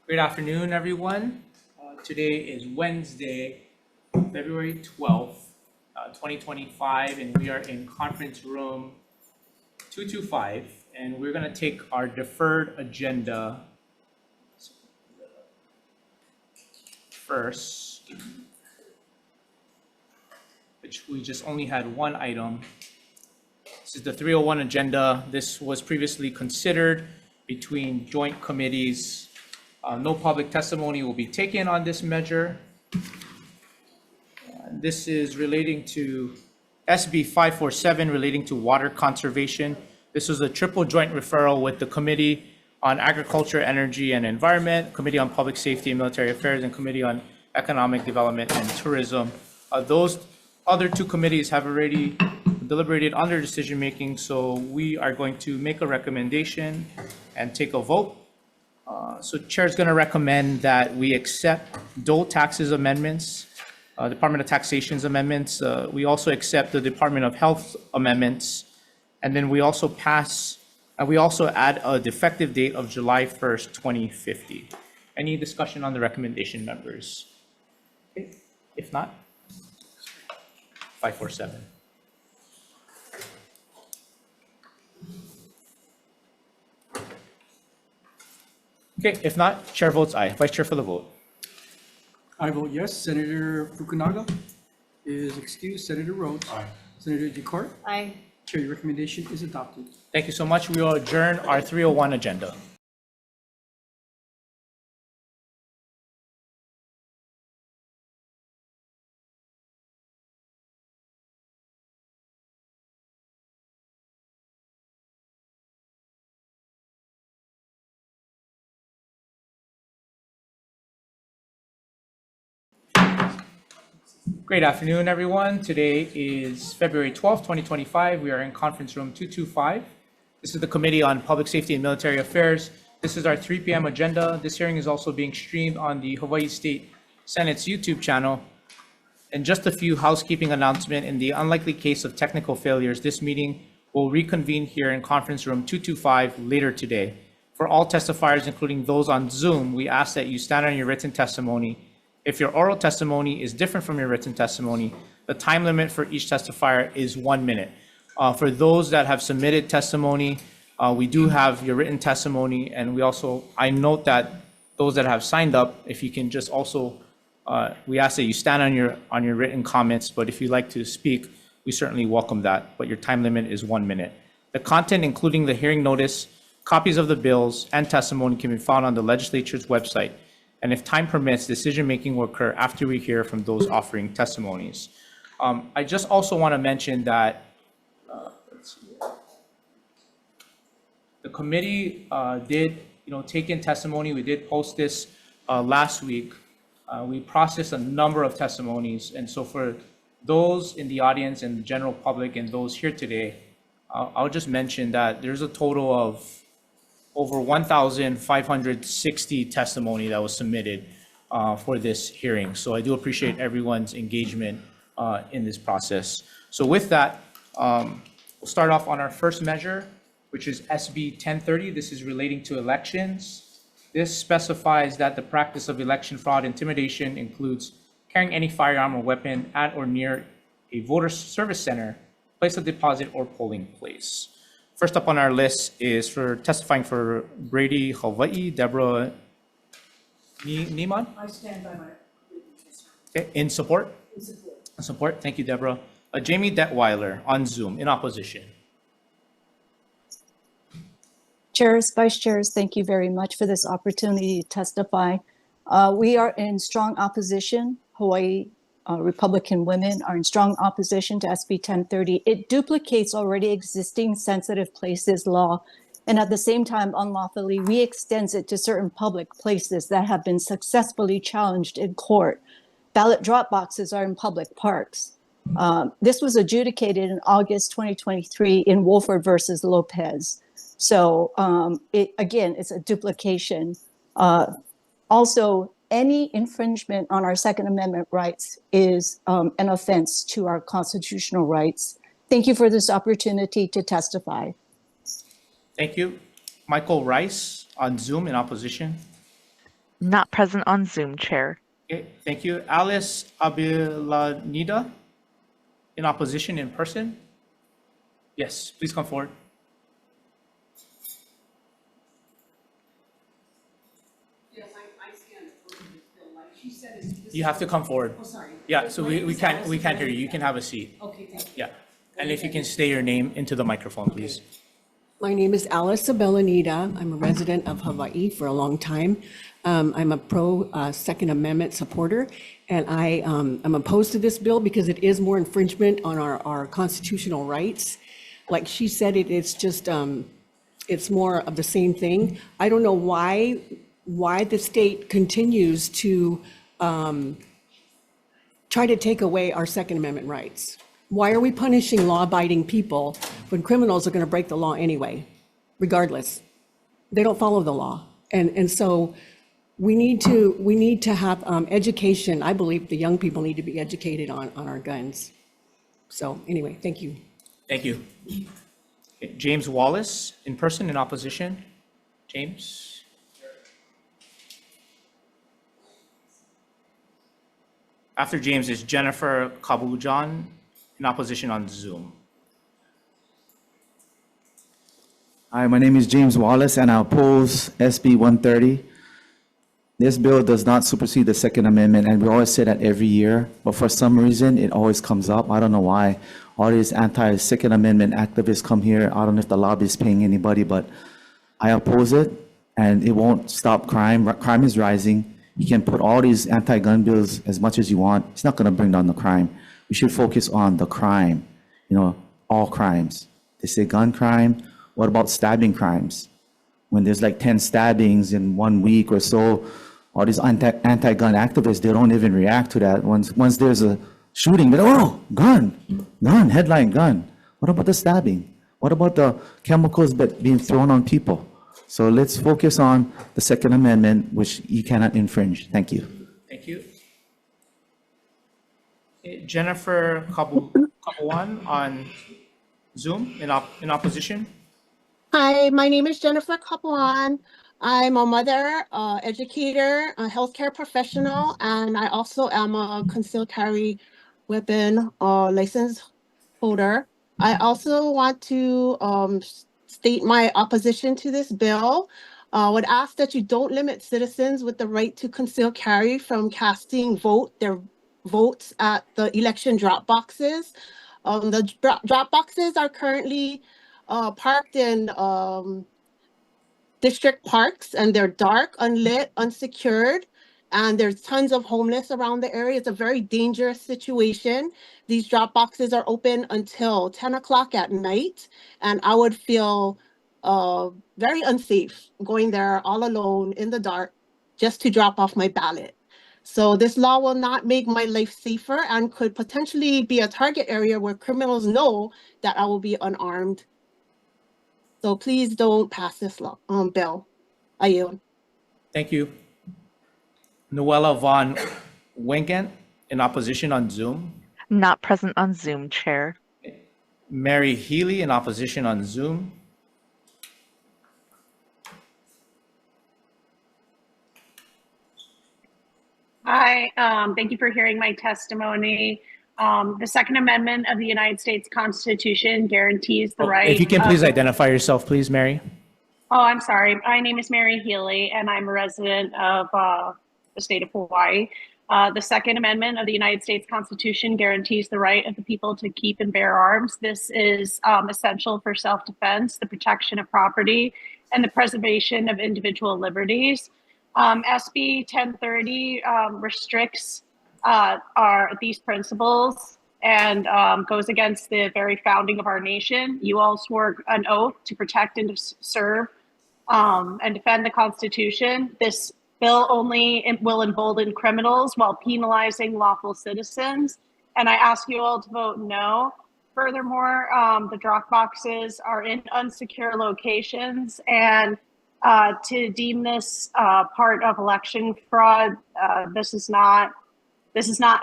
Good afternoon, everyone. Today is Wednesday, February 12th, 2025, and we are in conference room 225, and we're going to take our deferred agenda first, which we just only had one item. This is the 301 agenda. This was previously considered between joint committees. No public testimony will be taken on this measure. This is relating to SB 547 relating to water conservation. This was a triple joint referral with the Committee on Agriculture, Energy and Environment, Committee on Public Safety and Military Affairs, and Committee on Economic Development and Tourism. Those other two committees have already deliberated on their decision making, so we are going to make a recommendation and take a vote. So Chair is going to recommend that we accept Dole taxes amendments, Department of Taxation's amendments. We also accept the Department of Health amendments, and then we also add a effective date of July 1st, 2050. Any discussion on the recommendation, members? Okay. If not, 547. Okay, if not, Chair votes aye. Vice Chair for the vote. I vote yes. Senator Fukunaga is excused. Senator Rhodes. Aye. Senator Decort. Aye. Chair, your recommendation is adopted. Thank you so much. We will adjourn our 301 agenda. Great afternoon, everyone. Today is February 12th, 2025. We are in conference room 225. This is the Committee on Public Safety and Military Affairs. This is our 3 p.m. agenda. This hearing is also being streamed on the Hawaii State Senate's YouTube channel. And just a few housekeeping announcements. In the unlikely case of technical failures, this meeting will reconvene here in conference room 225 later today. For all testifiers, including those on Zoom, we ask that you stand on your written testimony. If your oral testimony is different from your written testimony, the time limit for each testifier is 1 minute. For those that have submitted testimony, we do have your written testimony, and I note that those that have signed up, if you can just also, we ask that you stand on your written comments, but if you'd like to speak, we certainly welcome that, but your time limit is 1 minute. The content, including the hearing notice, copies of the bills, and testimony can be found on the legislature's website. And if time permits, decision-making will occur after we hear from those offering testimonies. I just also want to mention that the committee did, take in testimony. We did post this last week. We processed a number of testimonies. And so for those in the audience and the general public and those here today, I'll just mention that there's a total of over 1,560 testimony that was submitted for this hearing. So I do appreciate everyone's engagement in this process. So with that, we'll start off on our first measure, which is SB 1030. This is relating to elections. This specifies that the practice of election fraud intimidation includes carrying any firearm or weapon at or near a voter service center, place of deposit, or polling place. First up on our list is for testifying for Brady, Hawai'i, Deborah Neiman. I stand by my Okay, in support? in support. In support, thank you, Deborah. Jamie Detweiler on Zoom, in opposition. Chairs, vice chairs, thank you very much for this opportunity to testify. We are in strong opposition. Hawaii Republican women are in strong opposition to SB 1030. It duplicates already existing sensitive places law, and at the same time unlawfully re-extends it to certain public places that have been successfully challenged in court. Ballot drop boxes are in public parks. This was adjudicated in August 2023 in Wolford versus Lopez. So it's a duplication. Also, any infringement on our Second Amendment rights is an offense to our constitutional rights. Thank you for this opportunity to testify. Thank you. Michael Rice on Zoom in opposition. Not present on Zoom, Chair. Okay, thank you. Alice Abilanida, in opposition in person? Yes, please come forward. Yes, I stand for this bill, like she said, is. You have to come forward. Oh, sorry. Yeah, so My name we is can't, Alice we can't hear you. You Abilanida. can have a seat. Okay, thank you. Yeah. And if you can state your name into the microphone, please. My name is Alice Abelanida. I'm a resident of Hawaii for a long time. I'm a pro Second Amendment supporter, and I'm opposed to this bill because it is more infringement on our constitutional rights. Like she said, it's just, it's more of the same thing. I don't know why the state continues to try to take away our Second Amendment rights. Why are we punishing law-abiding people when criminals are going to break the law anyway, regardless? They don't follow the law. And so we need to have education. I believe the young people need to be educated on our guns. So anyway, thank you. Thank you. Okay, James Wallace, in person, in opposition? James? After James is Jennifer Kabujan, in opposition on Zoom. Hi, my name is James Wallace, and I oppose SB 130. This bill does not supersede the Second Amendment, and we always say that every year, but for some reason, it always comes up. I don't know why. All these anti-Second Amendment activists come here. I don't know if the lobby is paying anybody, but I oppose it, and it won't stop crime. Crime is rising. You can put all these anti-gun bills as much as you want. It's not going to bring down the crime. We should focus on the crime, all crimes. They say gun crime. What about stabbing crimes? When there's like 10 stabbings in 1 week or so, all these anti-gun activists, they don't even react to that. Once there's a shooting, they're, oh, gun, headline gun. What about the stabbing? What about the chemicals being thrown on people? So let's focus on the Second Amendment, which you cannot infringe. Thank you. Thank you. Jennifer Kabuan on Zoom, in opposition? Hi, my name is Jennifer Capuan. I'm a mother, educator, a healthcare professional, and I also am a concealed carry weapon license holder. I also want to state my opposition to this bill. Would ask that you don't limit citizens with the right to conceal carry from casting their votes at the election drop boxes. The drop boxes are currently parked in district parks, and they're dark, unlit, unsecured, and there's tons of homeless around the area. It's a very dangerous situation. These drop boxes are open until 10 o'clock at night, and I would feel very unsafe going there all alone in the dark just to drop off my ballot. So this law will not make my life safer and could potentially be a target area where criminals know that I will be unarmed. So please don't pass this law, bill. I yield. Thank you. Noella Von Wengen, in opposition on Zoom. Not present on Zoom, Chair. Mary Healy, in opposition on Zoom. Hi, thank you for hearing my testimony. The Second Amendment of the United States Constitution guarantees the right. If you can please identify yourself, please, Mary. Oh, I'm sorry. My name is Mary Healy, and I'm a resident of the state of Hawaii. The Second Amendment of the United States Constitution guarantees the right of the people to keep and bear arms. This is essential for self-defense, the protection of property, and the preservation of individual liberties. SB 1030 restricts these principles and goes against the very founding of our nation. You all swore an oath to protect and to serve and defend the Constitution. This bill only will embolden criminals while penalizing lawful citizens. And I ask you all to vote no. Furthermore, the drop boxes are in unsecure locations, and to deem this part of election fraud, this does not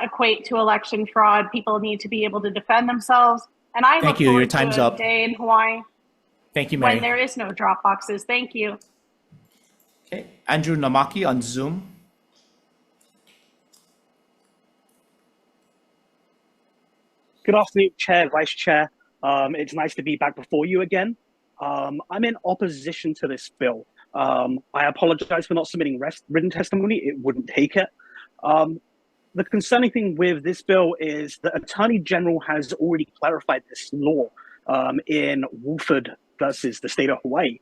equate to election fraud. People need to be able to defend themselves. And I Thank look you. Your forward time's to a up. day in Hawaii Thank you, Mary. when there is no drop boxes. Thank you. Okay, Andrew Namaki on Zoom. Good afternoon, Chair, Vice Chair. It's nice to be back before you again. I'm in opposition to this bill. I apologize for not submitting written testimony. It wouldn't take it. The concerning thing with this bill is the Attorney General has already clarified this law in Woolford versus the state of Hawaii.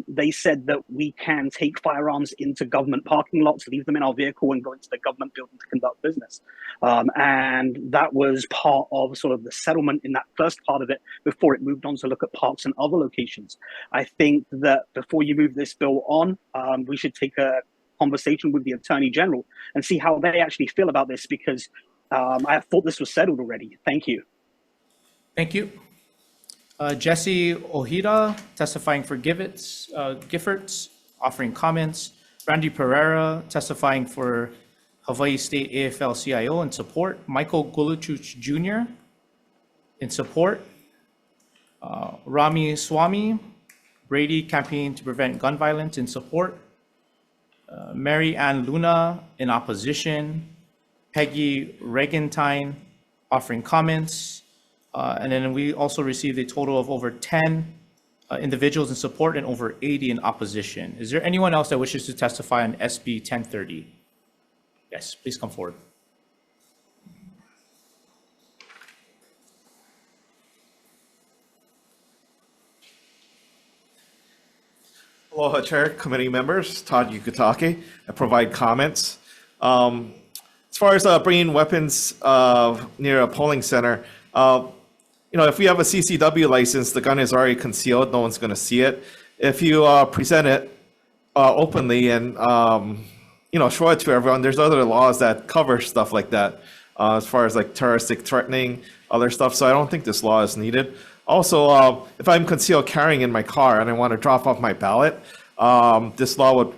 They said that we can take firearms into government parking lots, leave them in our vehicle, and go into the government building to conduct business. And that was part of sort of the settlement in that first part of it before it moved on to look at parks and other locations. I think that before you move this bill on, we should take a conversation with the Attorney General and see how they actually feel about this, because I thought this was settled already. Thank you. Thank you. Jesse Ohita testifying for Giffords, offering comments. Randy Pereira testifying for Hawaii State AFL-CIO in support. Michael Guluchuch Jr. in support. Rami Swami, Brady Campaign to Prevent Gun Violence in support. Mary Ann Luna in opposition. Peggy Regentine offering comments. And then we also received a total of over 10 individuals in support and over 80 in opposition. Is there anyone else that wishes to testify on SB 1030? Yes, please come forward. Aloha, Chair, committee members, Todd Yukutake. I provide comments. As far as bringing weapons near a polling center, if we have a CCW license, the gun is already concealed. No one's going to see it. If you present it openly and show it to everyone, there's other laws that cover stuff like that, as far as like terroristic threatening, other stuff. So I don't think this law is needed. Also, if I'm concealed carrying in my car and I want to drop off my ballot, this law would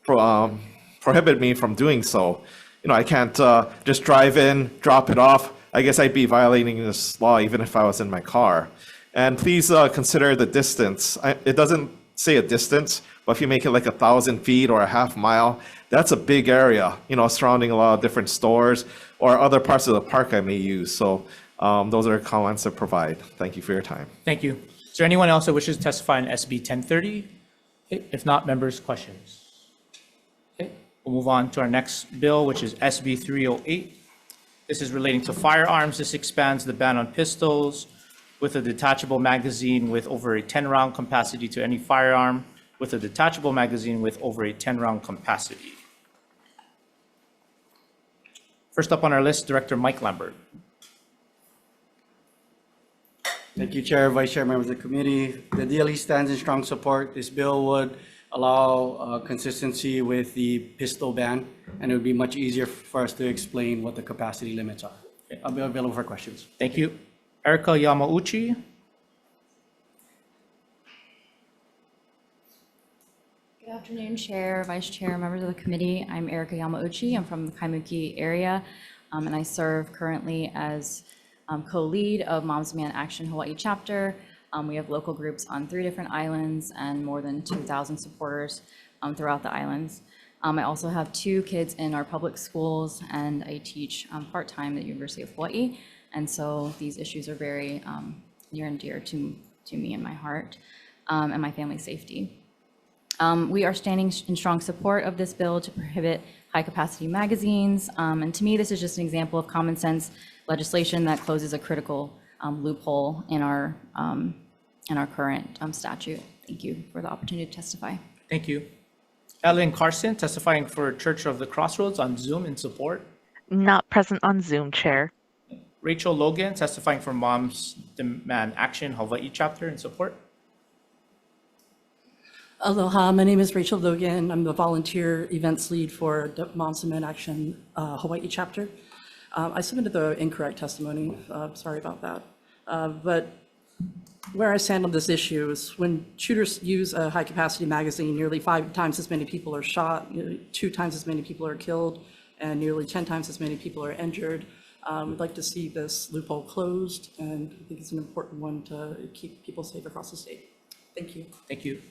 prohibit me from doing so. I can't just drive in, drop it off. I guess I'd be violating this law even if I was in my car. And please consider the distance. It doesn't say a distance, but if you make it like 1,000 feet or a half mile, that's a big area, surrounding a lot of different stores or other parts of the park I may use. So those are comments to provide. Thank you for your time. Thank you. Is there anyone else that wishes to testify on SB 1030? Okay, if not, members, questions? Okay, we'll move on to our next bill, which is SB 308. This is relating to firearms. This expands the ban on pistols with a detachable magazine with over a 10-round capacity to any firearm with a detachable magazine with over a 10-round capacity. First up on our list, Director Mike Lambert. Thank you, Chair, Vice Chair, members of the committee. The DLE stands in strong support. This bill would allow consistency with the pistol ban, and it would be much easier for us to explain what the capacity limits are. I'll be available for questions. Thank you. Erica Yamauchi. Good afternoon, Chair, Vice Chair, members of the committee. I'm Erica Yamauchi. I'm from the Kaimuki area, and I serve currently as co-lead of Moms Demand Action Hawaii chapter. We have local groups on 3 different islands and more than 2,000 supporters throughout the islands. I also have 2 kids in our public schools, and I teach part-time at the University of Hawaii. And so these issues are very near and dear to me and my heart, and my family's safety. We are standing in strong support of this bill to prohibit high-capacity magazines. And to me, this is just an example of common sense legislation that closes a critical loophole in our current statute. Thank you for the opportunity to testify. Thank you. Ellen Carson testifying for Church of the Crossroads on Zoom in support. Not present on Zoom, Chair. Rachel Logan testifying for Moms Demand Action Hawaii chapter in support. Aloha, my name is Rachel Logan. I'm the volunteer events lead for the Moms Demand Action Hawaii chapter. I submitted the incorrect testimony. Sorry about that. But where I stand on this issue is when shooters use a high-capacity magazine, nearly 5 times as many people are shot, nearly 2 times as many people are killed, and nearly 10 times as many people are injured. We'd like to see this loophole closed, and I think it's an important one to keep people safe across the state. Thank you. Thank you.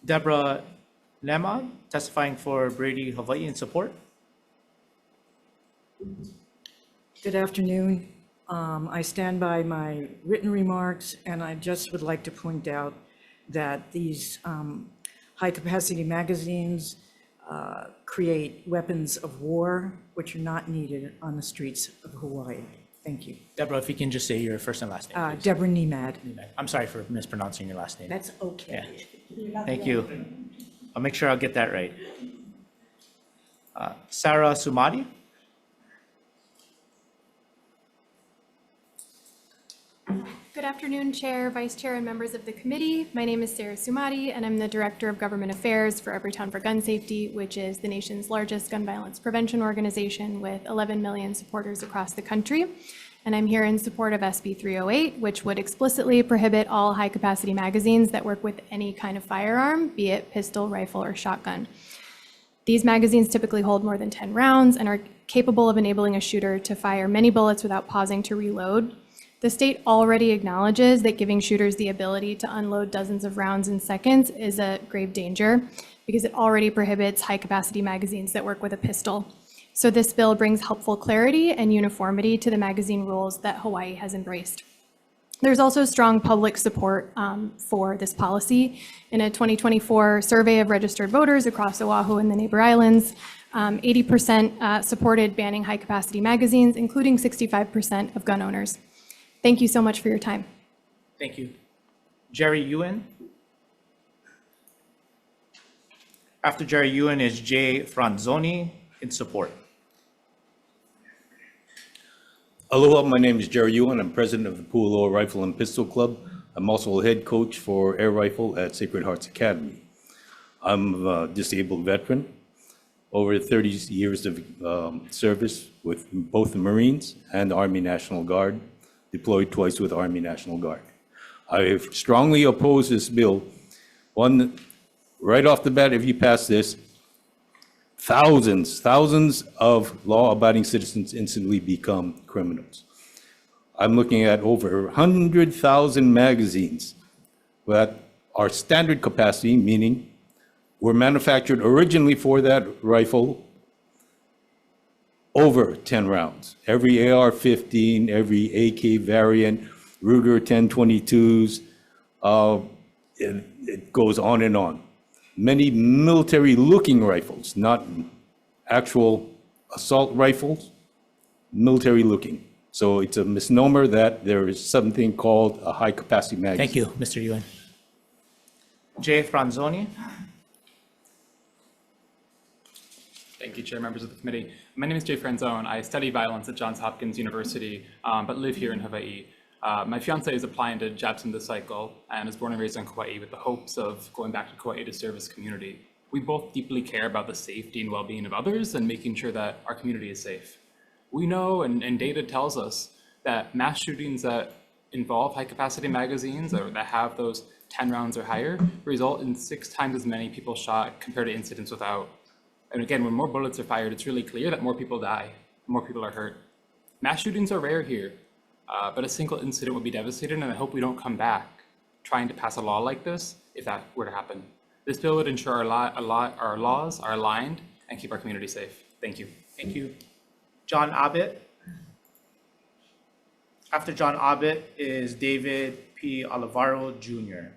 Deborah Lema, testifying for Brady, Hawaii in support. Good afternoon. I stand by my written remarks, and I just would like to point out that these high-capacity magazines create weapons of war, which are not needed on the streets of Hawaii. Thank you. Deborah, if you can just say your first and last name, please. Deborah Nemad. I'm sorry for mispronouncing your last name. That's okay. Thank you. I'll make sure I'll get that right. Sarah Sumadi. Good afternoon, Chair, Vice Chair, and members of the committee. My name is Sarah Sumadi, and I'm the Director of Government Affairs for Everytown for Gun Safety, which is the nation's largest gun violence prevention organization with 11 million supporters across the country. And I'm here in support of SB 308, which would explicitly prohibit all high-capacity magazines that work with any kind of firearm, be it pistol, rifle, or shotgun. These magazines typically hold more than 10 rounds and are capable of enabling a shooter to fire many bullets without pausing to reload. The state already acknowledges that giving shooters the ability to unload dozens of rounds in seconds is a grave danger because it already prohibits high-capacity magazines that work with a pistol. So this bill brings helpful clarity and uniformity to the magazine rules that Hawaii has embraced. There's also strong public support for this policy. In a 2024 survey of registered voters across Oahu and the neighbor islands, 80% supported banning high-capacity magazines, including 65% of gun owners. Thank you so much for your time. Thank you. Jerry Ewan. After Jerry Ewan is Jay Franzoni in support. Aloha, my name is Jerry Ewan. I'm president of the Pu'uloa Rifle and Pistol Club. I'm also a head coach for air rifle at Sacred Hearts Academy. I'm a disabled veteran, over 30 years of service with both the Marines and the Army National Guard, deployed twice with Army National Guard. I strongly oppose this bill. One, right off the bat, if you pass this, thousands of law-abiding citizens instantly become criminals. I'm looking at over 100,000 magazines that are standard capacity, meaning were manufactured originally for that rifle, over 10 rounds. Every AR-15, every AK variant, Ruger 1022s, it goes on and on. Many military-looking rifles, not actual assault rifles, military-looking. So it's a misnomer that there is something called a high-capacity magazine. Thank you, Mr. Ewan. Jay Franzoni. Thank you, Chair, members of the committee. My name is Jay Franzone. I study violence at Johns Hopkins University, but live here in Hawaii. My fiance is applying to JAPS in this cycle and is born and raised in Kauai with the hopes of going back to Kauai to serve his community. We both deeply care about the safety and well-being of others and making sure that our community is safe. We know, and data tells us, that mass shootings that involve high-capacity magazines or that have those 10 rounds or higher result in 6 times as many people shot compared to incidents without. And again, when more bullets are fired, it's really clear that more people die, more people are hurt. Mass shootings are rare here, but a single incident would be devastating, and I hope we don't come back trying to pass a law like this if that were to happen. This bill would ensure our laws are aligned and keep our community safe. Thank you. Thank you. John Abbott. After John Abbott is David P. Olivaro Jr.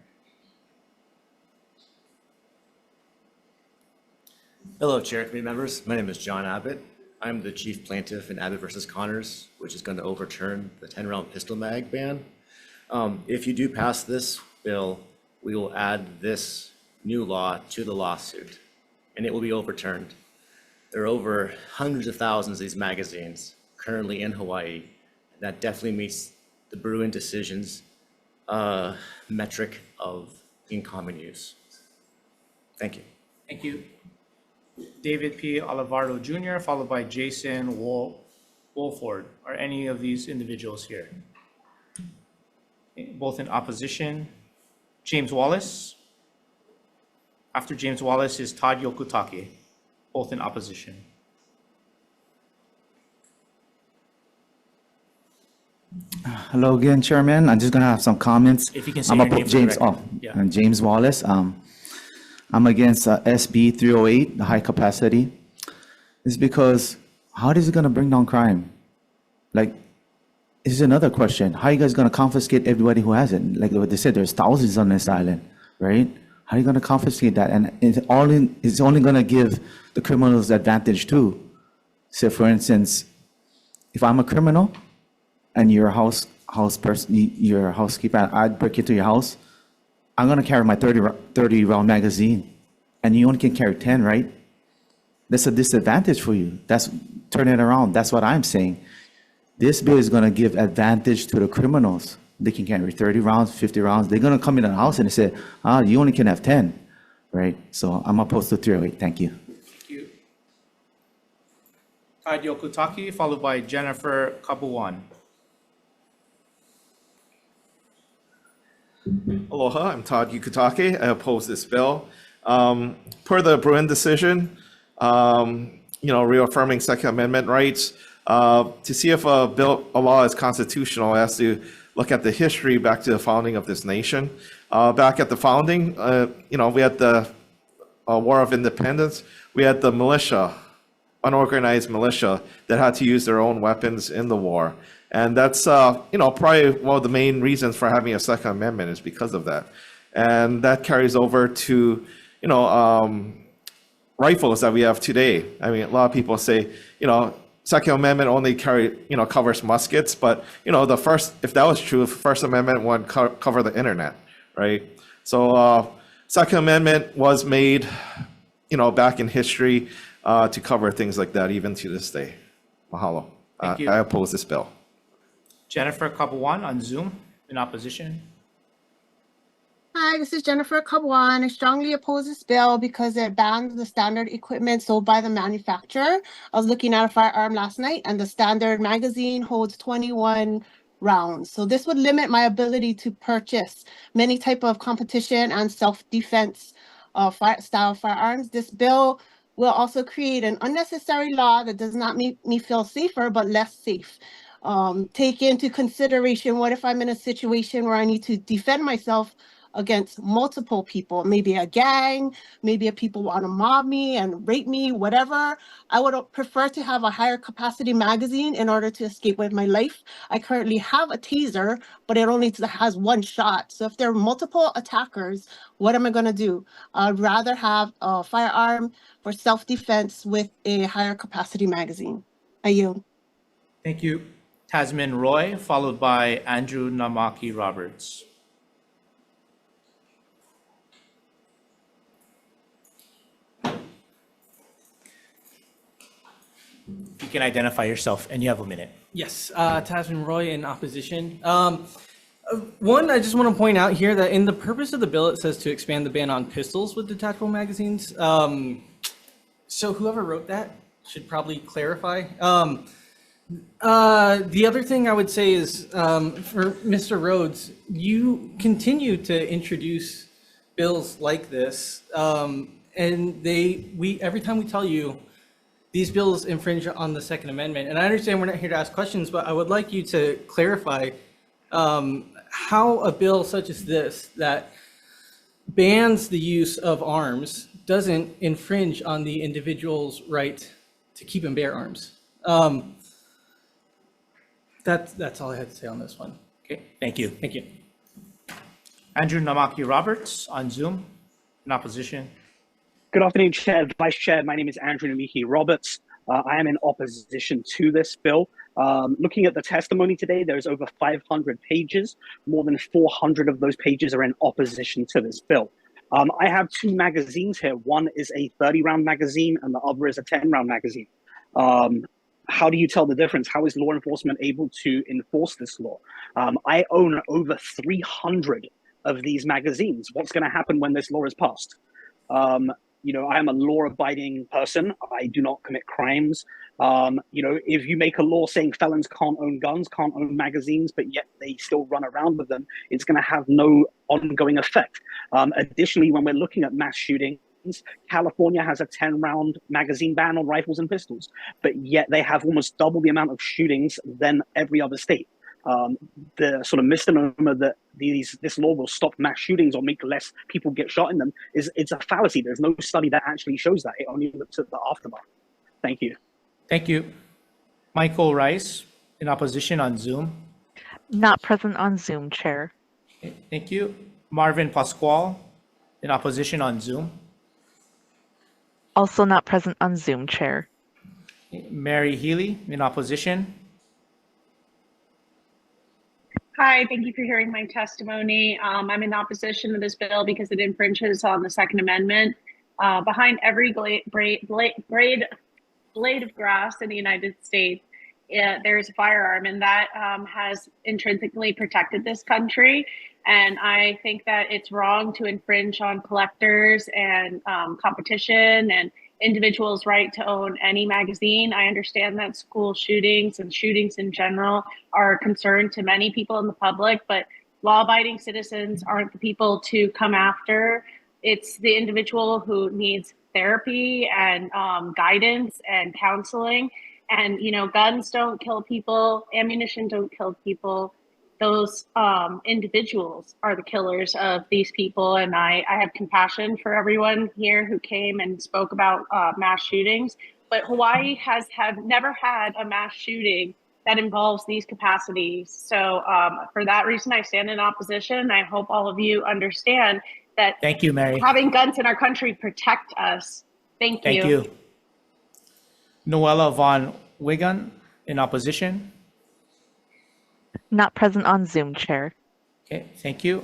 Hello, Chair and committee members. My name is John Abbott. I'm the chief plaintiff in Abbott versus Connors, which is going to overturn the 10-round pistol mag ban. If you do pass this bill, we will add this new law to the lawsuit, and it will be overturned. There are over hundreds of thousands of these magazines currently in Hawaii. That definitely meets the Bruin decision's metric of in common use. Thank you. Thank you. David P. Olivaro Jr., followed by Jason Wolford. Are any of these individuals here? Both in opposition. James Wallace. After James Wallace is Todd Yokutake, both in opposition. Hello again, Chairman. I'm just gonna have some comments. If you can say I'm your gonna name put for the James record. off. Yeah. I'm James Wallace. I'm I'm against SB 308, the high capacity, is because how is it going to bring down crime? Like, this is another question. How are you guys going to confiscate everybody who has it? Like what they said, there's thousands on this island, right? How are you going to confiscate that? And it's only going to give the criminals advantage too. So for instance, if I'm a criminal and you're a house person, you're a housekeeper, and I break into your house, I'm going to carry my 30 round magazine, and you only can carry 10, right? That's a disadvantage for you. Turn it around. That's what I'm saying. This bill is going to give advantage to the criminals. They can carry 30 rounds, 50 rounds. They're going to come in the house and they say, you only can have 10, right? So I'm opposed to 308. Thank you. Thank you. Todd Yokutaki, followed by Jennifer Kabuan. Aloha, I'm Todd Yukutake. I oppose this bill. Per the Bruin decision, reaffirming Second Amendment rights, to see if a law is constitutional, it has to look at the history back to the founding of this nation. Back at the founding, we had the War of Independence. We had the militia, unorganized militia, that had to use their own weapons in the war. And that's, probably one of the main reasons for having a Second Amendment is because of that. And that carries over to, rifles that we have today. I mean, a lot of people say, Second Amendment only covers muskets, but, if that was true, First Amendment would cover the internet, right? So Second Amendment was made, back in history to cover things like that, even to this day. Mahalo. Thank you. I oppose this bill. Jennifer Kabuan on Zoom in opposition. Hi, this is Jennifer Kabuan. I strongly oppose this bill because it bans the standard equipment sold by the manufacturer. I was looking at a firearm last night and the standard magazine holds 21 rounds. So this would limit my ability to purchase many type of competition and self-defense style firearms. This bill will also create an unnecessary law that does not make me feel safer, but less safe. Take into consideration, what if I'm in a situation where I need to defend myself against multiple people, maybe a gang, maybe if people want to mob me and rape me, whatever. I would prefer to have a higher capacity magazine in order to escape with my life. I currently have a taser, but it only has one shot. So if there are multiple attackers, what am I going to do? I'd rather have a firearm for self-defense with a higher capacity magazine. I yield. Thank you. Tasmin Roy, followed by Andrew Namaki Roberts. You can identify yourself, and you have a minute. Yes, Tasmin Roy in opposition. One, I just want to point out here that in the purpose of the bill, it says to expand the ban on pistols with detachable magazines. So whoever wrote that should probably clarify. The other thing I would say is, for Mr. Rhodes, you continue to introduce bills like this, and every time we tell you these bills infringe on the Second Amendment, and I understand we're not here to ask questions, but I would like you to clarify how a bill such as this that bans the use of arms doesn't infringe on the individual's right to keep and bear arms. That's all I had to say on this one. Okay, thank you. Thank you. Andrew Namaki Roberts on Zoom in opposition. Good afternoon, Chair, Vice Chair. My name is Andrew Namiki Roberts. I am in opposition to this bill. Looking at the testimony today, there's over 500 pages. More than 400 of those pages are in opposition to this bill. I have two magazines here. One is a 30-round magazine and the other is a 10-round magazine. How do you tell the difference? How is law enforcement able to enforce this law? I own over 300 of these magazines. What's going to happen when this law is passed? I am a law-abiding person. I do not commit crimes. If you make a law saying felons can't own guns, can't own magazines, but yet they still run around with them, it's going to have no ongoing effect. Additionally, when we're looking at mass shootings, California has a 10-round magazine ban on rifles and pistols, but yet they have almost double the amount of shootings than every other state. the sort of misnomer that this law will stop mass shootings or make less people get shot in them it's a fallacy. There's no study that actually shows that. It only looks at the aftermath. Thank you. Thank you. Michael Rice, in opposition on Zoom. Not present on Zoom, Chair. Okay, thank you. Marvin Pascual, in opposition on Zoom. Also not present on Zoom, Chair. Mary Healy, in opposition. Hi, thank you for hearing my testimony. I'm in opposition to this bill because it infringes on the Second Amendment. Behind every blade of grass in the United States, there's a firearm, and that has intrinsically protected this country. And I think that it's wrong to infringe on collectors and competition and individuals' right to own any magazine. I understand that school shootings and shootings in general are a concern to many people in the public, but law-abiding citizens aren't the people to come after. It's the individual who needs therapy and guidance and counseling. And, you know, guns don't kill people, ammunition don't kill people. Those individuals are the killers of these people. And I have compassion for everyone here who came and spoke about mass shootings. But Hawaii has never had a mass shooting that involves these capacities. So for that reason, I stand in opposition. I hope all of you understand that Thank you, Mary. having guns in our country protect us. Thank you. Thank you. Noella Von Wigan, in opposition. Not present on Zoom, Chair. Okay, thank you.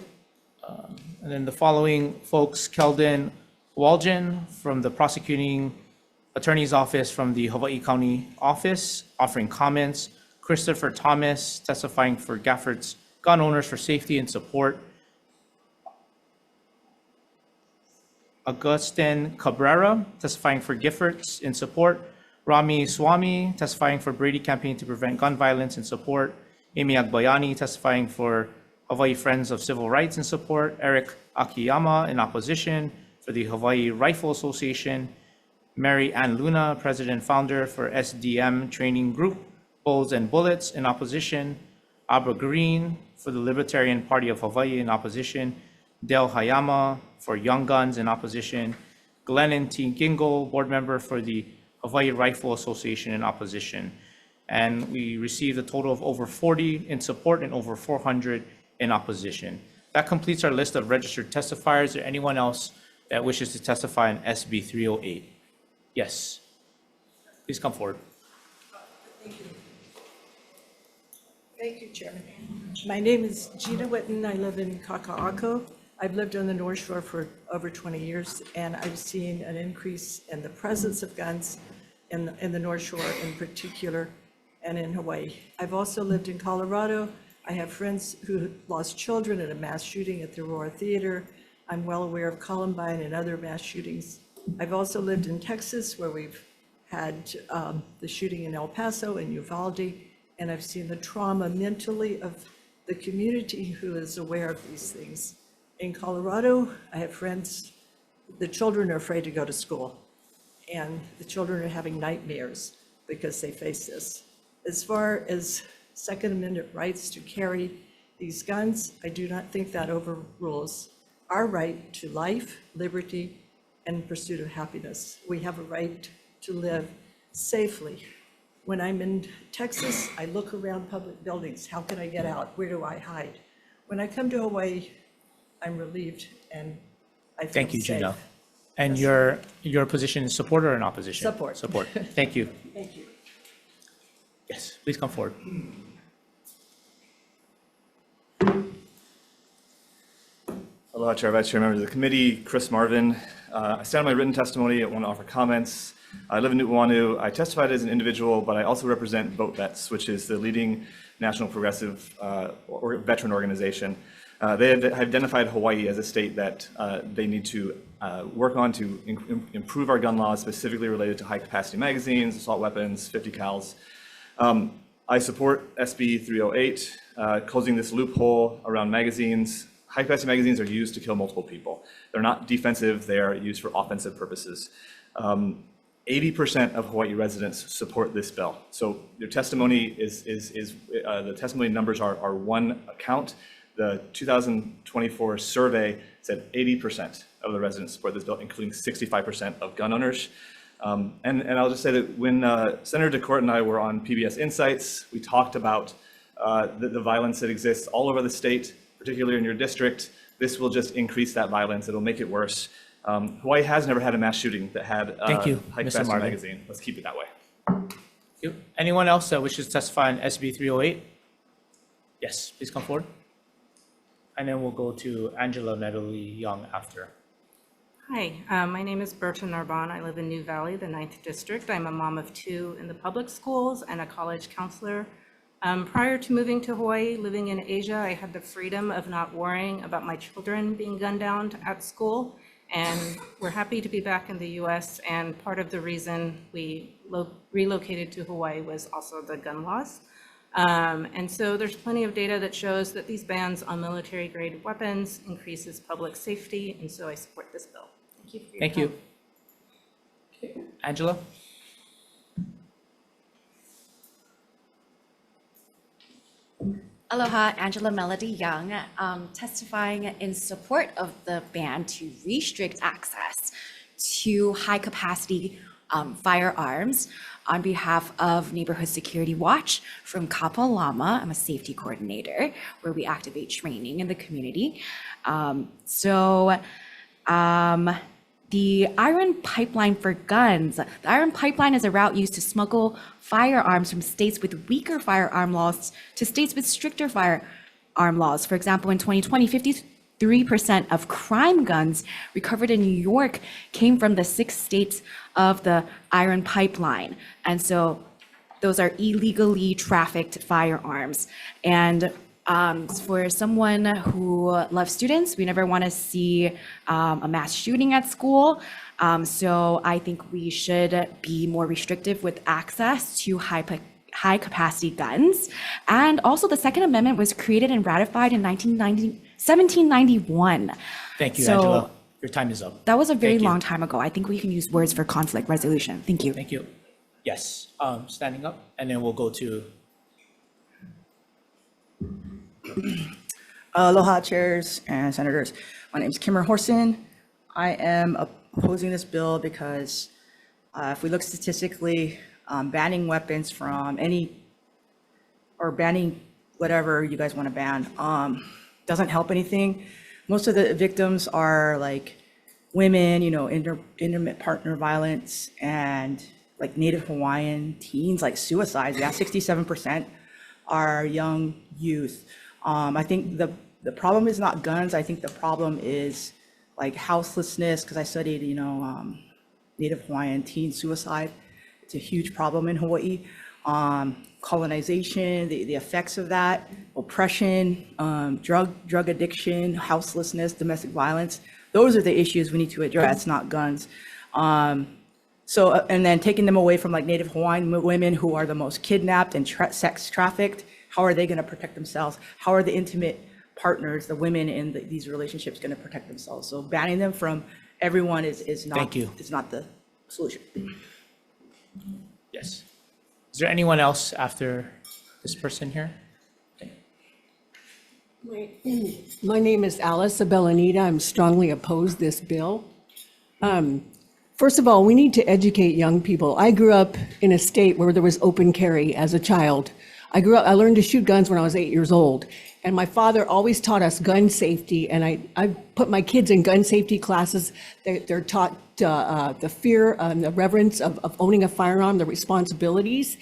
And then the following folks, Keldon Walgen from the Prosecuting Attorney's Office from the Hawaii County Office, offering comments. Christopher Thomas, testifying for Gaffert's Gun Owners for Safety and Support. Augustin Cabrera, testifying for Giffords in support. Rami Swami, testifying for Brady Campaign to Prevent Gun Violence in support. Amy Agbayani, testifying for Hawaii Friends of Civil Rights in support. Eric Akiyama, in opposition for the Hawaii Rifle Association. Mary Ann Luna, President and Founder for SDM Training Group, Bulls and Bullets, in opposition. Abra Green for the Libertarian Party of Hawaii, in opposition. Dale Hayama for Young Guns, in opposition. Glennon T. Gingle, board member for the Hawaii Rifle Association, in opposition. And we received a total of over 40 in support and over 400 in opposition. That completes our list of registered testifiers. Is there anyone else that wishes to testify on SB 308? Yes. Please come forward. Thank you. Thank you, Chairman. My name is Gina Witten. I live in Kaka'ako. I've lived on the North Shore for over 20 years, and I've seen an increase in the presence of guns in the North Shore in particular, and in Hawaii. I've also lived in Colorado. I have friends who lost children in a mass shooting at the Aurora Theater. I'm well aware of Columbine and other mass shootings. I've also lived in Texas, where we've had the shooting in El Paso and Uvalde, and I've seen the trauma mentally of the community who is aware of these things. In Colorado, I have friends, the children are afraid to go to school, and the children are having nightmares because they face this. As far as Second Amendment rights to carry these guns, I do not think that overrules our right to life, liberty, and pursuit of happiness. We have a right to live safely. When I'm in Texas, I look around public buildings. How can I get out? Where do I hide? When I come to Hawaii, I'm relieved and I feel safe. Thank you, Gina. And your position is support or in opposition? Support. Support. Thank you. Thank you. Yes, please come forward. Aloha, Chair, Vice Chair, members of the committee. Chris Marvin. I stand on my written testimony. I want to offer comments. I live in Nu'uanu. I testified as an individual, but I also represent Vote Vets, which is the leading national progressive or veteran organization. They have identified Hawaii as a state that they need to work on to improve our gun laws, specifically related to high-capacity magazines, assault weapons, 50 cals. I support SB 308, closing this loophole around magazines. High-capacity magazines are used to kill multiple people. They're not defensive, they are used for offensive purposes. 80% of Hawaii residents support this bill. So your testimony the testimony numbers are one account. The 2024 survey said 80% of the residents support this bill, including 65% of gun owners. And I'll just say that when Senator DeCourt and I were on PBS Insights, we talked about the violence that exists all over the state, particularly in your district. This will just increase that violence. It'll make it worse. Hawaii has never had a mass shooting that had Thank you, high Mr. capacity Marvin. magazine. Let's keep it that way. Thank you. Anyone else that wishes to testify on SB 308? Yes, please come forward. And then we'll go to Angela Medley Young after. Hi, my name is Berta Narbonne. I live in New Valley, the 9th District. I'm a mom of 2 in the public schools and a college counselor. Prior to moving to Hawaii, living in Asia, I had the freedom of not worrying about my children being gunned down at school. And we're happy to be back in the US. And part of the reason we relocated to Hawaii was also the gun laws. And so there's plenty of data that shows that these bans on military-grade weapons increases public safety, and so I support this bill. Thank you for your Thank time. you. Okay. Angela? Aloha, Angela Melody Young, testifying in support of the ban to restrict access to high-capacity firearms on behalf of Neighborhood Security Watch from Kapalama. I'm a safety coordinator where we activate training in the community. The Iron Pipeline for guns. The Iron Pipeline is a route used to smuggle firearms from states with weaker firearm laws to states with stricter firearm laws. For example, in 2020, 53% of crime guns recovered in New York came from the 6 states of the Iron Pipeline. And so those are illegally trafficked firearms. And for someone who loves students, we never want to see a mass shooting at school. So I think we should be more restrictive with access to high capacity guns. And also the Second Amendment was created and ratified in 1791. Thank you, So Angela. Your time is up. that was a very Thank you. long time ago. I think we can use words for conflict resolution. Thank you. Thank you. Yes, standing up, and then we'll go to. Aloha, chairs and senators. My name is Kimmer Horson. I am opposing this bill because if we look statistically, banning weapons from banning whatever you guys want to ban doesn't help anything. Most of the victims are like women, intimate partner violence, and like Native Hawaiian teens, like suicides. Yeah, 67% are young youth. I think the problem is not guns. I think the problem is like houselessness, because I studied, Native Hawaiian teen suicide. It's a huge problem in Hawaii. Colonization, the effects of that, oppression, drug addiction, houselessness, domestic violence. Those are the issues we need to address, not guns. And then taking them away from like Native Hawaiian women who are the most kidnapped and sex trafficked. How are they going to protect themselves? How are the intimate partners, the women in these relationships, going to protect themselves? So banning them from everyone is not. Thank you. Is not the solution. Yes. Is there anyone else after this person here? My name is Alice Abelanita. I'm strongly opposed this bill. First of all, we need to educate young people. I grew up in a state where there was open carry as a child. I learned to shoot guns when I was 8 years old. And my father always taught us gun safety. And I put my kids in gun safety classes. They're taught the fear and the reverence of owning a firearm, the responsibilities.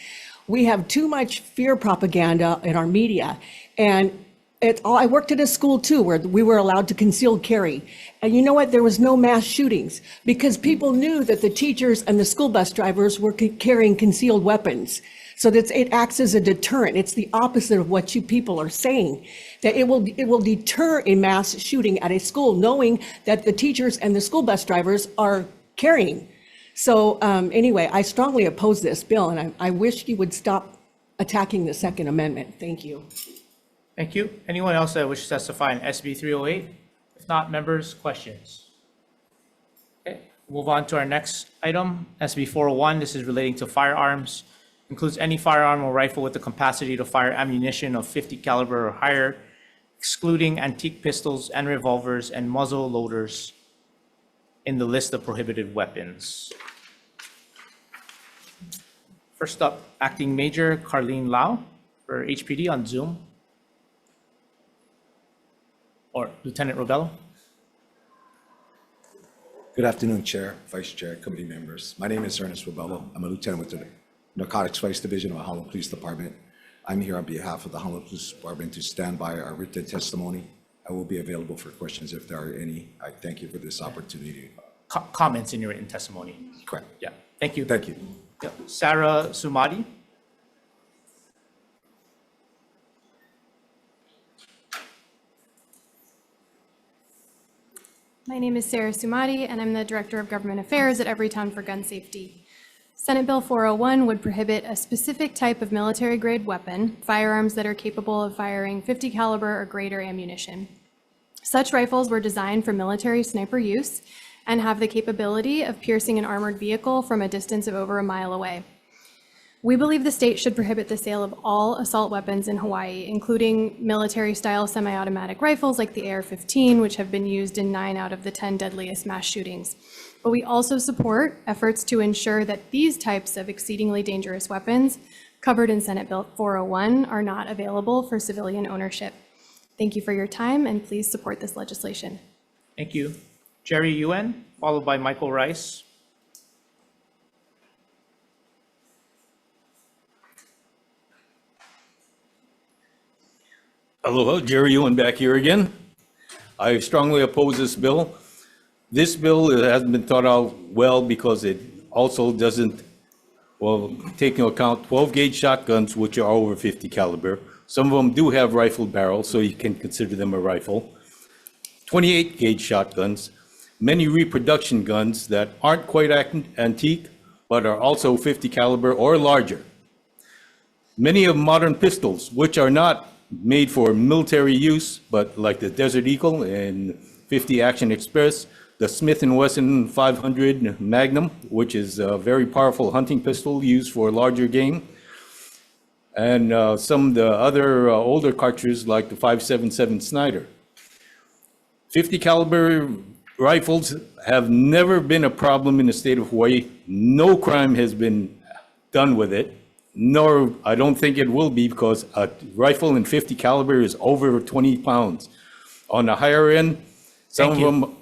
We have too much fear propaganda in our media. And I worked at a school too, where we were allowed to concealed carry. And you know what? There was no mass shootings because people knew that the teachers and the school bus drivers were carrying concealed weapons. So that it acts as a deterrent. It's the opposite of what you people are saying, that it will deter a mass shooting at a school, knowing that the teachers and the school bus drivers are carrying. So anyway, I strongly oppose this bill, and I wish you would stop attacking the Second Amendment. Thank you. Thank you. Anyone else that wishes to testify on SB 308? If not, members, questions? Okay, Move on to our next item, SB 401. This is relating to firearms. Includes any firearm or rifle with the capacity to fire ammunition of 50 caliber or higher, excluding antique pistols and revolvers and muzzle loaders in the list of prohibited weapons. First up, Acting Major Carlene Lau for HPD on Zoom. Or Lieutenant Robello. Good afternoon, Chair, Vice Chair, committee members. My name is Ernest Robello. I'm a lieutenant with the Narcotics Vice Division of the Honolulu Police Department. I'm here on behalf of the Honolulu Police Department to stand by our written testimony. I will be available for questions if there are any. I thank you for this opportunity. Comments in your written testimony. Correct. Yeah, thank you. Thank you. Yeah. Sarah Sumadi. My name is Sarah Sumadi, and I'm the Director of Government Affairs at Everytown for Gun Safety. Senate Bill 401 would prohibit a specific type of military-grade weapon, firearms that are capable of firing 50 caliber or greater ammunition. Such rifles were designed for military sniper use and have the capability of piercing an armored vehicle from a distance of over a mile away. We believe the state should prohibit the sale of all assault weapons in Hawaii, including military-style semi-automatic rifles like the AR-15, which have been used in 9 out of the 10 deadliest mass shootings. But we also support efforts to ensure that these types of exceedingly dangerous weapons covered in Senate Bill 401 are not available for civilian ownership. Thank you for your time, and please support this legislation. Thank you. Jerry Yuen, followed by Michael Rice. Aloha, Jerry Ewan back here again. I strongly oppose this bill. This bill hasn't been thought out well because it also doesn't, well, take into account 12 gauge shotguns, which are over 50 caliber. Some of them do have rifle barrels, so you can consider them a rifle. 28 gauge shotguns, many reproduction guns that aren't quite antique, but are also 50 caliber or larger. Many of modern pistols, which are not made for military use, but like the Desert Eagle and 50 Action Express, the Smith & Wesson 500 Magnum, which is a very powerful hunting pistol used for larger game, and some of the other older cartridges like the 5.77 Snyder. 50 caliber rifles have never been a problem in the state of Hawaii. No crime has been done with it. Nor I don't think it will be, because a rifle in 50 caliber is over 20 pounds. On the higher end, some of them.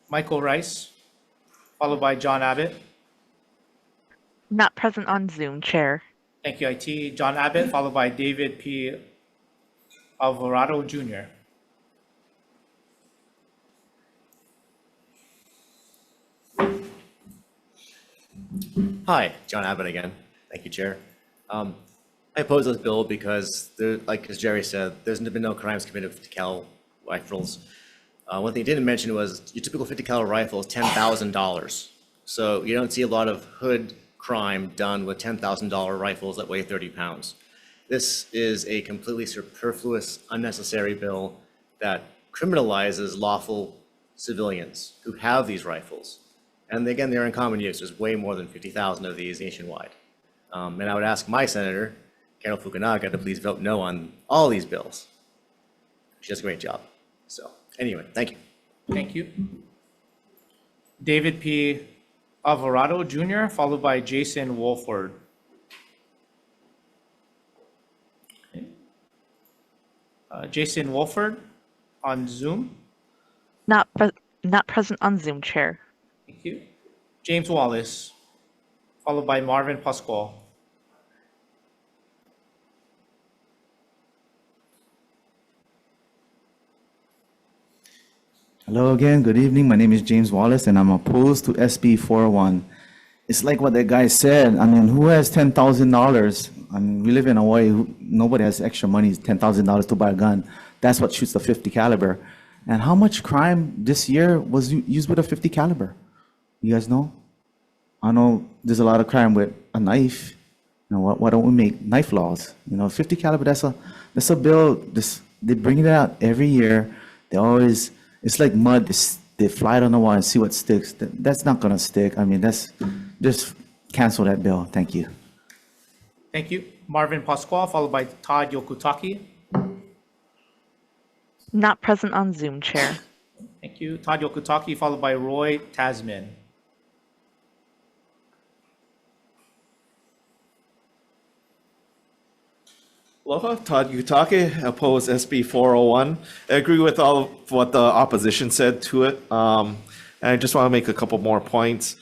Michael Rice, followed by John Abbott. Not present on Zoom, Chair. Thank you, IT. John Abbott, followed by David P. Alvarado Jr. Hi, John Abbott again. Thank you, Chair. I oppose this bill because, like as Jerry said, there's been no crimes committed with 50 cal rifles. One thing he didn't mention was your typical 50 cal rifle is $10,000. So you don't see a lot of hood crime done with $10,000 rifles that weigh 30 pounds. This is a completely superfluous, unnecessary bill that criminalizes lawful civilians who have these rifles. And again, they're in common use. There's way more than 50,000 of these nationwide. And I would ask my senator, Carol Fukunaga, to please vote no on all these bills. She does a great job. So anyway, thank you. Thank you. David P. Alvarado Jr., followed by Jason Wolford. Okay. Jason Wolford on Zoom. Not present on Zoom, Chair. Thank you. James Wallace, followed by Marvin Pascual. Hello again, good evening. My name is James Wallace and I'm opposed to SB 401. It's like what that guy said. I mean, who has $10,000? I mean, we live in Hawaii. Nobody has extra money, $10,000 to buy a gun. That's what shoots the 50 caliber. And how much crime this year was used with a 50 caliber? You guys know? I know there's a lot of crime with a knife. You know, why don't we make knife laws? You know, 50 caliber, that's a bill. They bring it out every year. They always, it's like mud. they fly it on the wall and see what sticks. That's not gonna stick. I mean, just cancel that bill. Thank you. Thank you. Marvin Pasquale, followed by Todd Yokutaki. Not present on Zoom, Chair. Thank you. Todd Yokutaki, followed by Roy Tasman. Aloha, Todd Yutake, oppose SB 401. I agree with all of what the opposition said to it. And I just want to make a couple more points.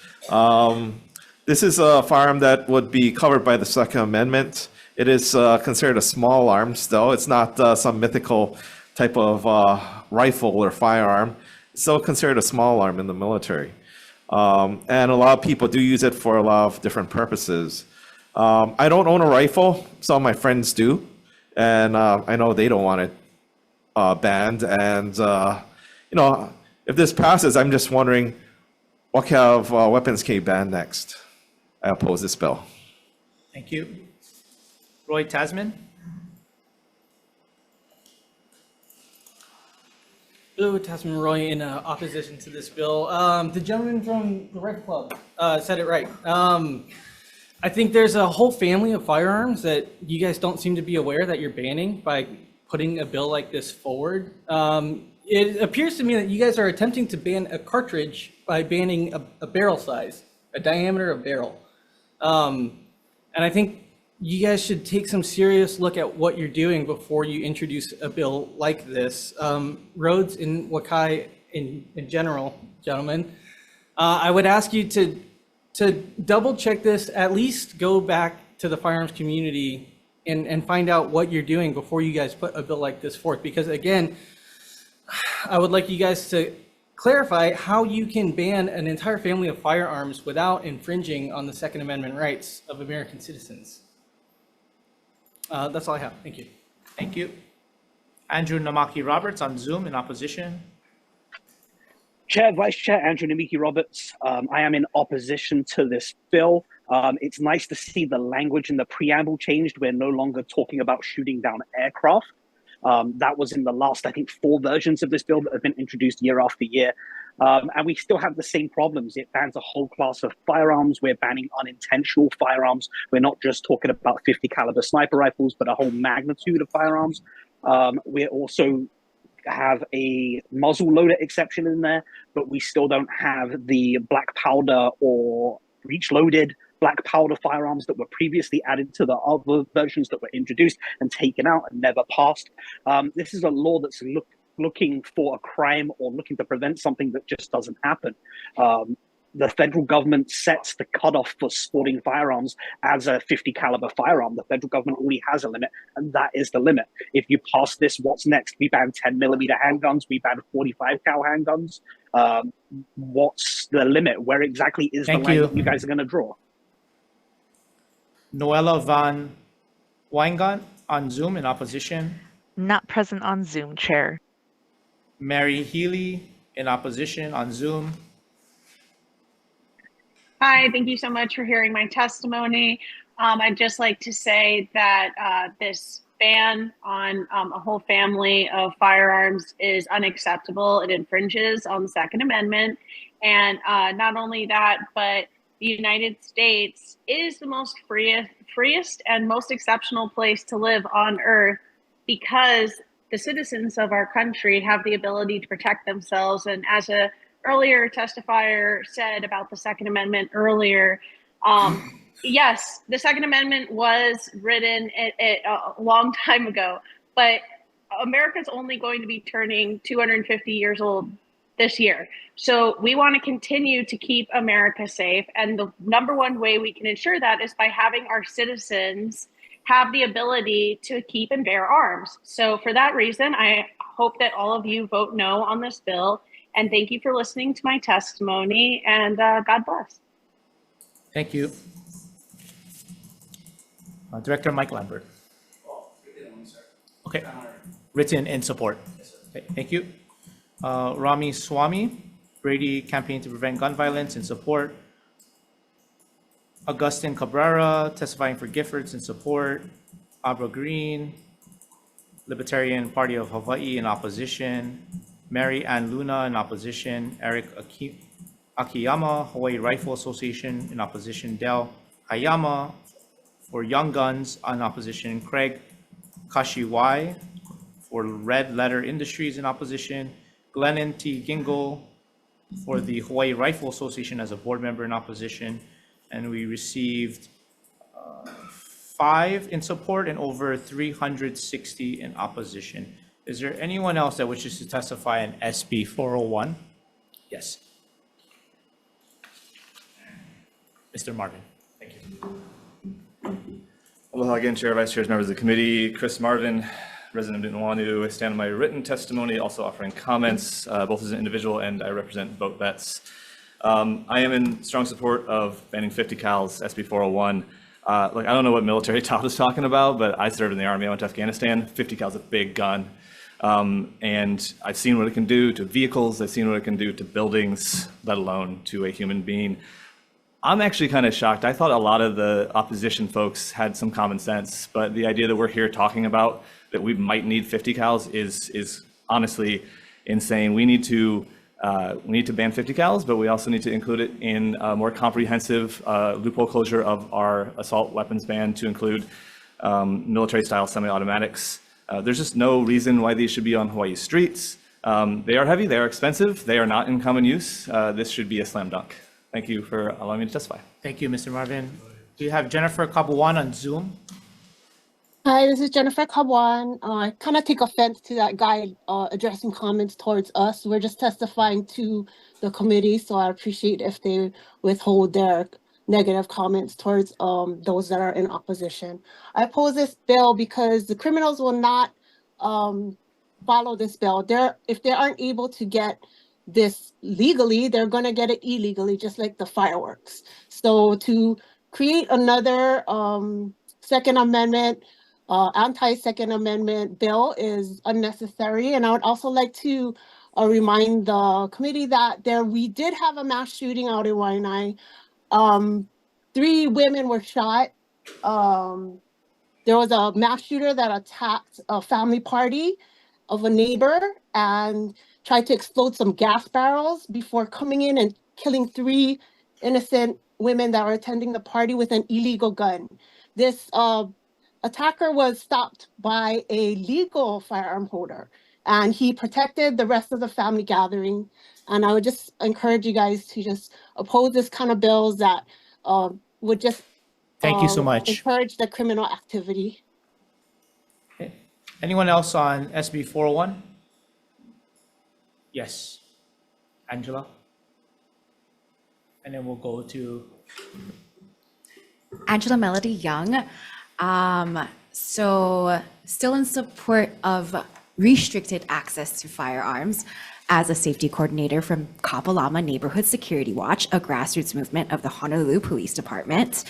This is a firearm that would be covered by the Second Amendment. It is considered a small arm still. It's not some mythical type of rifle or firearm. It's still considered a small arm in the military. And a lot of people do use it for a lot of different purposes. I don't own a rifle. Some of my friends do. And I know they don't want it banned. And, you know, if this passes, I'm just wondering what kind of weapons can be banned next? I oppose this bill. Thank you. Roy Tasman. Hello, Tasman Roy in opposition to this bill. The gentleman from the Rifle Club said it right. I think there's a whole family of firearms that you guys don't seem to be aware that you're banning by putting a bill like this forward. It appears to me that you guys are attempting to ban a cartridge by banning a barrel size, a diameter of barrel. And I think you guys should take some serious look at what you're doing before you introduce a bill like this. Rhodes and Wakai in general, gentlemen, I would ask you to double check this, at least go back to the firearms community and find out what you're doing before you guys put a bill like this forth. Because again, I would like you guys to clarify how you can ban an entire family of firearms without infringing on the Second Amendment rights of American citizens. That's all I have. Thank you. Thank you. Andrew Namaki Roberts on Zoom in opposition. Chair, Vice Chair Andrew Namiki Roberts, I am in opposition to this bill. It's nice to see the language in the preamble changed. We're no longer talking about shooting down aircraft. That was in the last, I think, 4 versions of this bill that have been introduced year after year. And we still have the same problems. It bans a whole class of firearms. We're banning unintentional firearms. We're not just talking about 50 caliber sniper rifles, but a whole magnitude of firearms. We're also have a muzzle loader exception in there, but we still don't have the black powder or breech loaded black powder firearms that were previously added to the other versions that were introduced and taken out and never passed. This is a law that's looking for a crime or looking to prevent something that just doesn't happen. The federal government sets the cutoff for sporting firearms as a 50 caliber firearm. The federal government already has a limit, and that is the limit. If you pass this, what's next? We ban 10 millimeter handguns. We ban 45 cal handguns. What's the limit? Where exactly is the line that you guys are going to draw? Noella Van Weingarten on Zoom in opposition. Not present on Zoom, Chair. Mary Healy in opposition on Zoom. Hi, thank you so much for hearing my testimony. I'd just like to say that this ban on a whole family of firearms is unacceptable. It infringes on the Second Amendment. And not only that, but the United States is the most freest and most exceptional place to live on earth because the citizens of our country have the ability to protect themselves. And as a earlier testifier said about the Second Amendment earlier, yes, the Second Amendment was written a long time ago, but America's only going to be turning 250 years old this year. So we want to continue to keep America safe. And the number one way we can ensure that is by having our citizens have the ability to keep and bear arms. So for that reason, I hope that all of you vote no on this bill. And thank you for listening to my testimony, and God bless. Thank you. Director Mike Lambert. Okay, written in support. Okay, thank you. Rami Swami, Brady Campaign to Prevent Gun Violence in support. Augustine Cabrera, testifying for Giffords in support. Abra Green, Libertarian Party of Hawaii in opposition. Mary Ann Luna in opposition, Eric Akiyama, Hawaii Rifle Association in opposition, Del Hayama for Young Guns in opposition, Craig Kashiwai for Red Letter Industries in opposition, Glennon T. Gingle for the Hawaii Rifle Association as a board member in opposition, and we received 5 in support and over 360 in opposition. Is there anyone else that wishes to testify in SB 401? Yes. Mr. Marvin, thank you. Aloha again, Chair, Vice Chairs, members of the committee. Chris Marvin, resident of Newton Wanu. I stand on my written testimony, also offering comments, both as an individual and I represent Vote Vets. I am in strong support of banning 50 cals, SB 401. I don't know what military Todd is talking about, but I served in the Army. I went to Afghanistan. 50 cal is a big gun. And I've seen what it can do to vehicles. I've seen what it can do to buildings, let alone to a human being. I'm actually kind of shocked. I thought a lot of the opposition folks had some common sense, but the idea that we're here talking about that we might need 50 cals is honestly insane. We need to ban 50 cals, but we also need to include it in a more comprehensive loophole closure of our assault weapons ban to include military-style semi-automatics. There's just no reason why these should be on Hawaii streets. They are heavy, they are expensive, they are not in common use. This should be a slam dunk. Thank you for allowing me to testify. Thank you, Mr. Marvin. Do you have Jennifer Kabuan on Zoom? Hi, this is Jennifer Kabwan. I kind of take offense to that guy addressing comments towards us. We're just testifying to the committee, so I appreciate if they withhold their negative comments towards those that are in opposition. I oppose this bill because the criminals will not follow this bill. If they aren't able to get this legally, they're going to get it illegally, just like the fireworks. So to create another Second Amendment, anti-Second Amendment bill is unnecessary. And I would also like to remind the committee that we did have a mass shooting out in Waianae. 3 women were shot. There was a mass shooter that attacked a family party of a neighbor and tried to explode some gas barrels before coming in and killing 3 innocent women that were attending the party with an illegal gun. This attacker was stopped by a legal firearm holder, and he protected the rest of the family gathering. And I would just encourage you guys to just oppose this kind of bills that would just Thank you so much. encourage the criminal activity. Okay. Anyone else on SB 401? Yes. Angela? And then we'll go to Angela Melody Young. So still in support of restricted access to firearms as a safety coordinator from Kapalama Neighborhood Security Watch, a grassroots movement of the Honolulu Police Department.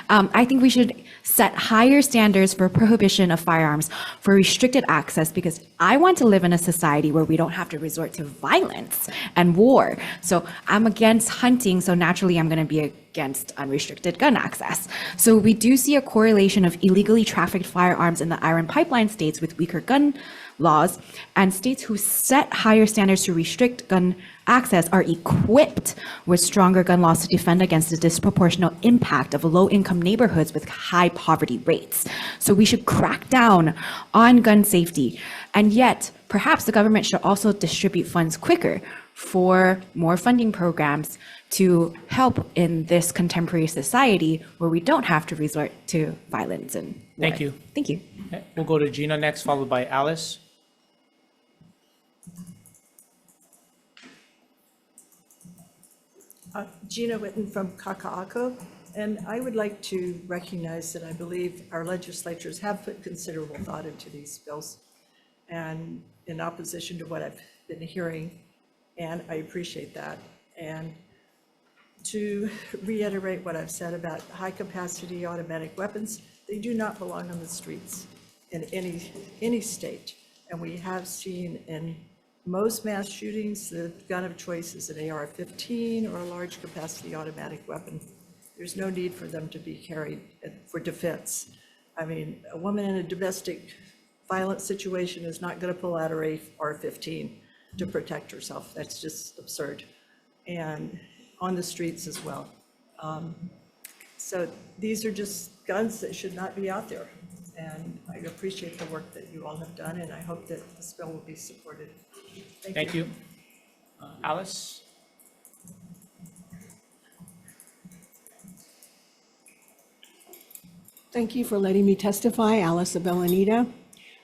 I think we should set higher standards for prohibition of firearms for restricted access, because I want to live in a society where we don't have to resort to violence and war. So I'm against hunting, so naturally I'm going to be against unrestricted gun access. So we do see a correlation of illegally trafficked firearms in the Iron Pipeline states with weaker gun laws, and states who set higher standards to restrict gun access are equipped with stronger gun laws to defend against the disproportionate impact of low-income neighborhoods with high poverty rates. So we should crack down on gun safety. And yet, perhaps the government should also distribute funds quicker for more funding programs to help in this contemporary society where we don't have to resort to violence and war. Thank you. Thank you. Okay, we'll go to Gina next, followed by Alice. Gina Witten from Kaka'ako, and I would like to recognize that I believe our legislatures have put considerable thought into these bills, and in opposition to what I've been hearing, and I appreciate that. And to reiterate what I've said about high-capacity automatic weapons, they do not belong on the streets in any state, and we have seen in most mass shootings, the gun of choice is an AR-15 or a large capacity automatic weapon. There's no need for them to be carried for defense. I mean, a woman in a domestic violence situation is not going to pull out her AR-15. to protect herself. That's just absurd. And on the streets as well. So these are just guns that should not be out there. And I appreciate the work that you all have done, and I hope that this bill will be supported. Thank you. Alice? Thank you for letting me testify, Alice Abelanita.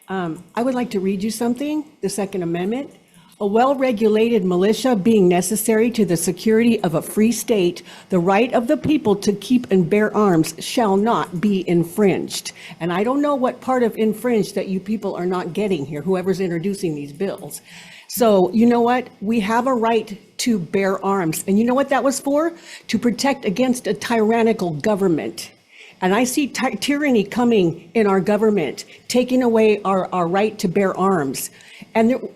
I would like to read you something, the Second Amendment. A well-regulated militia being necessary to the security of a free state, the right of the people to keep and bear arms shall not be infringed. And I don't know what part of infringed that you people are not getting here, whoever's introducing these bills. So you know what? We have a right to bear arms. And you know what that was for? To protect against a tyrannical government. And I see tyranny coming in our government, taking away our right to bear arms. And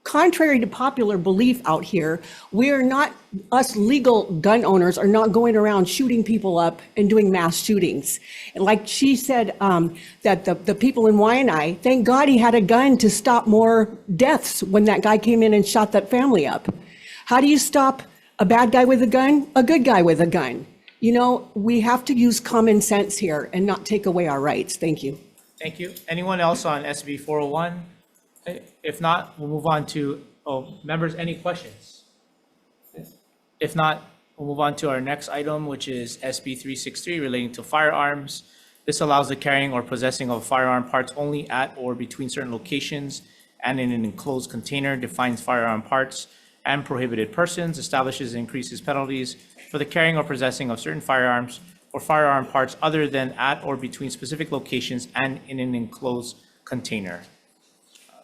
contrary to popular belief out here, we are not, us legal gun owners are not going around shooting people up and doing mass shootings. And like she said, that the people in Waianae, thank God he had a gun to stop more deaths when that guy came in and shot that family up. How do you stop a bad guy with a gun? A good guy with a gun. You know, we have to use common sense here and not take away our rights. Thank you. Thank you. Anyone else on SB 401? If not, we'll move on to, members, any questions? If not, we'll move on to our next item, which is SB 363 relating to firearms. This allows the carrying or possessing of firearm parts only at or between certain locations and in an enclosed container, defines firearm parts and prohibited persons, establishes and increases penalties for the carrying or possessing of certain firearms or firearm parts other than at or between specific locations and in an enclosed container.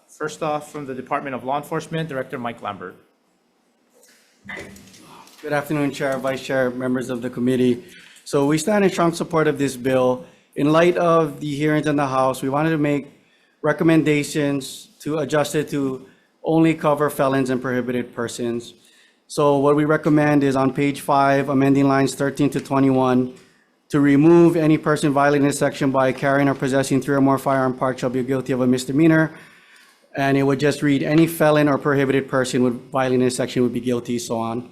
First off, from the Department of Law Enforcement, Director Mike Lambert. Good afternoon, Chair, Vice Chair, members of the committee. So we stand in strong support of this bill. In light of the hearings in the House, we wanted to make recommendations to adjust it to only cover felons and prohibited persons. So what we recommend is on page 5, amending lines 13 to 21, to remove any person violating this section by carrying or possessing 3 or more firearm parts shall be guilty of a misdemeanor. And it would just read, any felon or prohibited person would violating this section would be guilty, so on.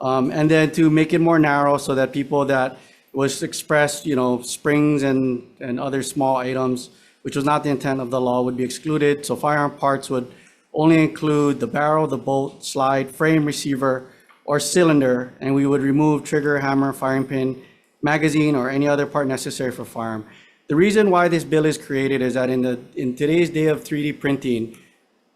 And then to make it more narrow so that people that was expressed, you know, springs and other small items, which was not the intent of the law, would be excluded. So firearm parts would only include the barrel, the bolt, slide, frame, receiver, or cylinder, and we would remove trigger, hammer, firing pin, magazine, or any other part necessary for firearm. The reason why this bill is created is that in today's day of 3D printing,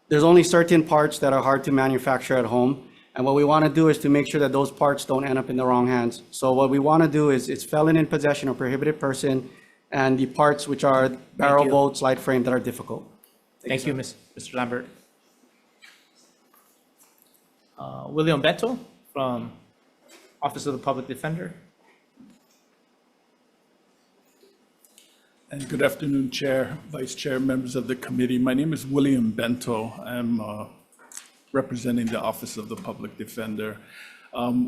there's only certain parts that are hard to manufacture at home. And what we want to do is to make sure that those parts don't end up in the wrong hands. So what we want to do is it's felon in possession or prohibited person, and the parts which are barrel, bolt, slide frame that are difficult. Thank you, Mr. Lambert. William Beto from Office of the Public Defender. And good afternoon, Chair, Vice Chair, members of the committee. My name is William Bento. I'm representing the Office of the Public Defender.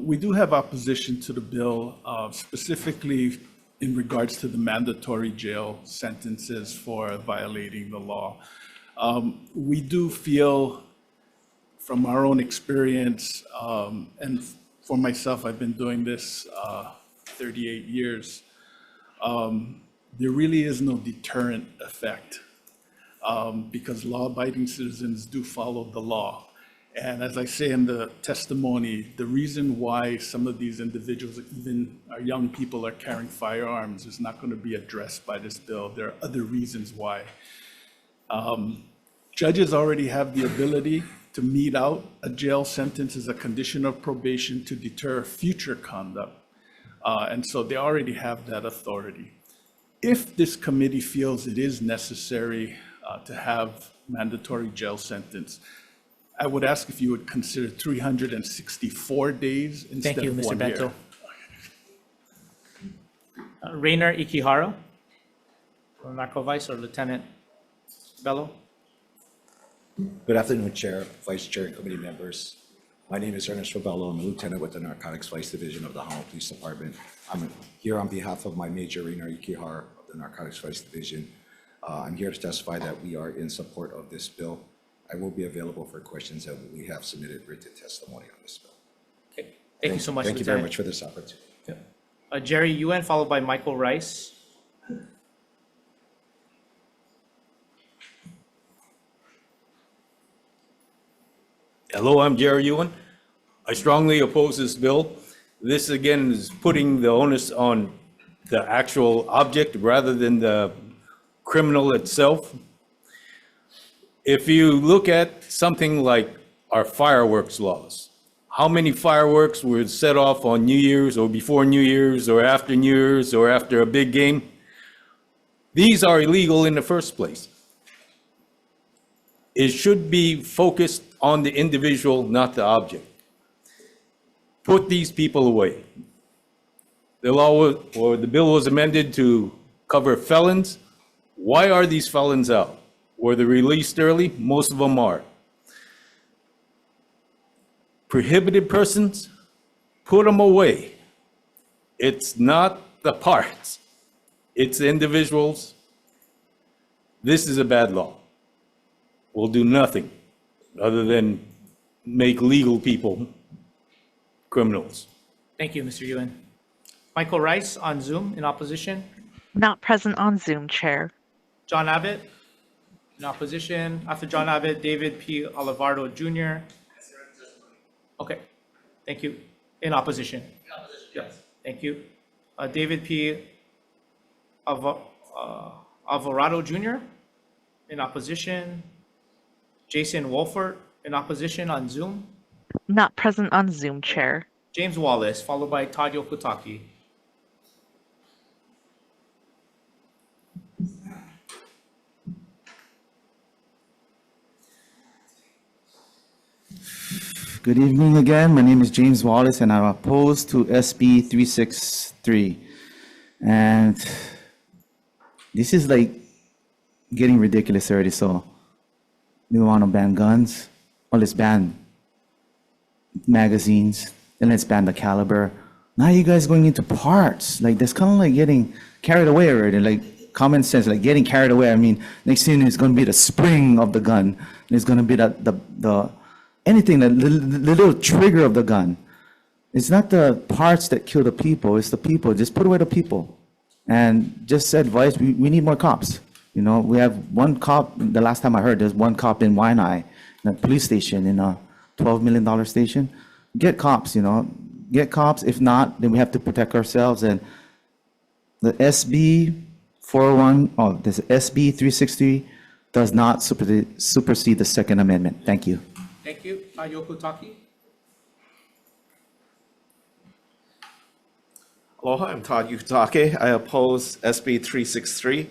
We do have opposition to the bill, specifically in regards to the mandatory jail sentences for violating the law. We do feel from our own experience, and for myself, I've been doing this 38 years, there really is no deterrent effect because law-abiding citizens do follow the law. And as I say in the testimony, the reason why some of these individuals, even our young people, are carrying firearms is not going to be addressed by this bill. There are other reasons why. Judges already have the ability to mete out a jail sentence as a condition of probation to deter future conduct. And so they already have that authority. If this committee feels it is necessary to have mandatory jail sentence, I would ask if you would consider 364 days instead of 1 year. Thank you, Mr. Bento. Rainer Ikihara from Narco Vice, or Lieutenant Bello. Good afternoon, Chair, Vice Chair, and committee members. My name is Ernest Robello. I'm a lieutenant with the Narcotics Vice Division of the Honolulu Police Department. I'm here on behalf of my Major Rainer Ikihara of the Narcotics Vice Division. I'm here to testify that we are in support of this bill. I will be available for questions, and we have submitted written testimony on this bill. Okay, thank you so much, Thank you very Lieutenant. much for this opportunity. Jerry Yuen, followed by Michael Rice. Hello, I'm Jerry Ewan. I strongly oppose this bill. This again is putting the onus on the actual object rather than the criminal itself. If you look at something like our fireworks laws, how many fireworks were set off on New Year's or before New Year's or after New Year's or after a big game? These are illegal in the first place. It should be focused on the individual, not the object. Put these people away. The the bill was amended to cover felons. Why are these felons out? Were they released early? Most of them are. Prohibited persons, put them away. It's not the parts, it's the individuals. This is a bad law. Will do nothing other than make legal people criminals. Thank you, Mr. Yuen. Michael Rice on Zoom in opposition. Not present on Zoom, Chair. John Abbott in opposition. After John Abbott, David P. Olivardo Jr. Okay, thank you. In opposition. Yes. Thank you. David P. Alvarado Jr. in opposition. Jason Wolfert in opposition on Zoom. Not present on Zoom, Chair. James Wallace, followed by Todd Yokotaki. Good evening again. My name is James Wallace, and I'm opposed to SB 363. And this is like getting ridiculous already. So we want to ban guns. Well, let's ban magazines. Then let's ban the caliber. Now you guys going into parts. Like that's kind of like getting carried away already. Like common sense, like getting carried away. I mean, next thing is going to be the spring of the gun. There's going to be the anything, the little trigger of the gun. It's not the parts that kill the people, it's the people. Just put away the people. And just advice, we need more cops. You know, we have one cop, the last time I heard, there's one cop in Waianae, in a police station, in a $12 million station. Get cops, you know, get cops. If not, then we have to protect ourselves. And the SB 401, this SB 360 does not supersede the Second Amendment. Thank you. Thank you. Todd Yokotaki. Aloha, I'm Todd Yukitake. I oppose SB 363.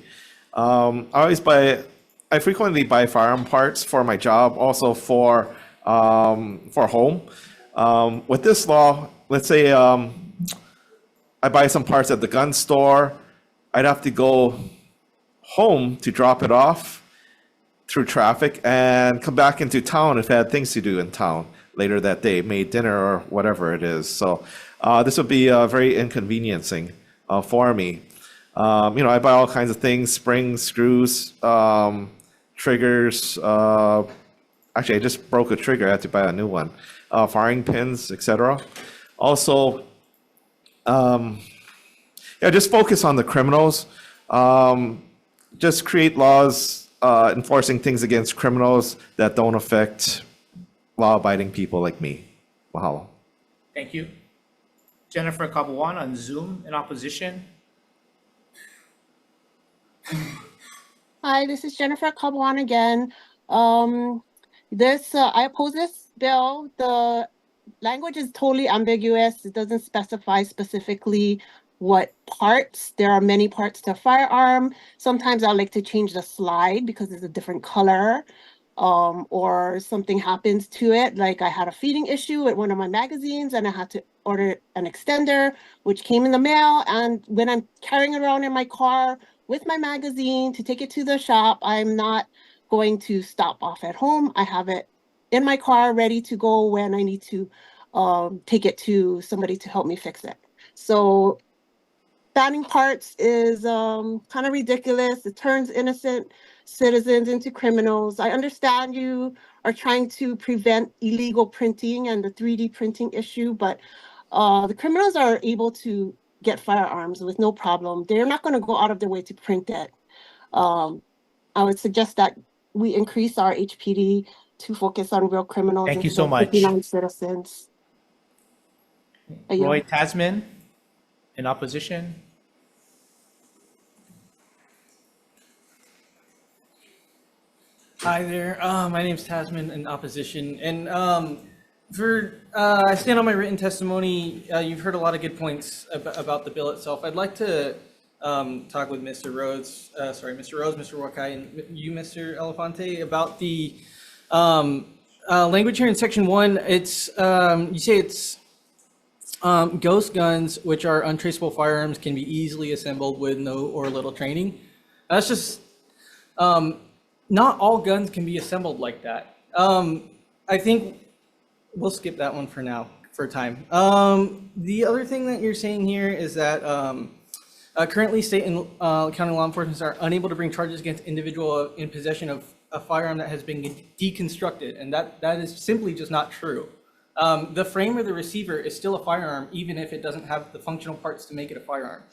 I frequently buy firearm parts for my job, also for home. With this law, let's say I buy some parts at the gun store, I'd have to go home to drop it off through traffic and come back into town if I had things to do in town later that day, made dinner or whatever it is. So this would be very inconveniencing for me. I buy all kinds of things, springs, screws, triggers. Actually, I just broke a trigger. I had to buy a new one. Firing pins, etc. Also, just focus on the criminals. Just create laws enforcing things against criminals that don't affect law-abiding people like me. Mahalo. Thank you. Jennifer Kabuan on Zoom in opposition. Hi, this is Jennifer Cabuan again. I oppose this bill. The language is totally ambiguous. It doesn't specify specifically what parts. There are many parts to a firearm. Sometimes I like to change the slide because it's a different color, or something happens to it. Like I had a feeding issue with one of my magazines and I had to order an extender, which came in the mail. And when I'm carrying it around in my car with my magazine to take it to the shop, I'm not going to stop off at home. I have it in my car ready to go when I need to take it to somebody to help me fix it. So banning parts is kind of ridiculous. It turns innocent citizens into criminals. I understand you are trying to prevent illegal printing and the 3D printing issue, but the criminals are able to get firearms with no problem. They're not going to go out of their way to print it. I would suggest that we increase our HPD to focus on real criminals. Thank you so instead of much. non-citizens. Roy Tasman, in opposition. Hi there. My name's Tasman in opposition. And I stand on my written testimony. You've heard a lot of good points about the bill itself. I'd like to talk with Mr. Rhodes, Mr. Wakai, and you, Mr. Elefante, about the language here in section 1. It's you say it's ghost guns, which are untraceable firearms, can be easily assembled with no or little training. That's just not all guns can be assembled like that. I think we'll skip that one for now, for time. The other thing that you're saying here is that currently state and county law enforcement are unable to bring charges against individual in possession of a firearm that has been deconstructed, and that is simply just not true. The frame or the receiver is still a firearm, even if it doesn't have the functional parts to make it a firearm.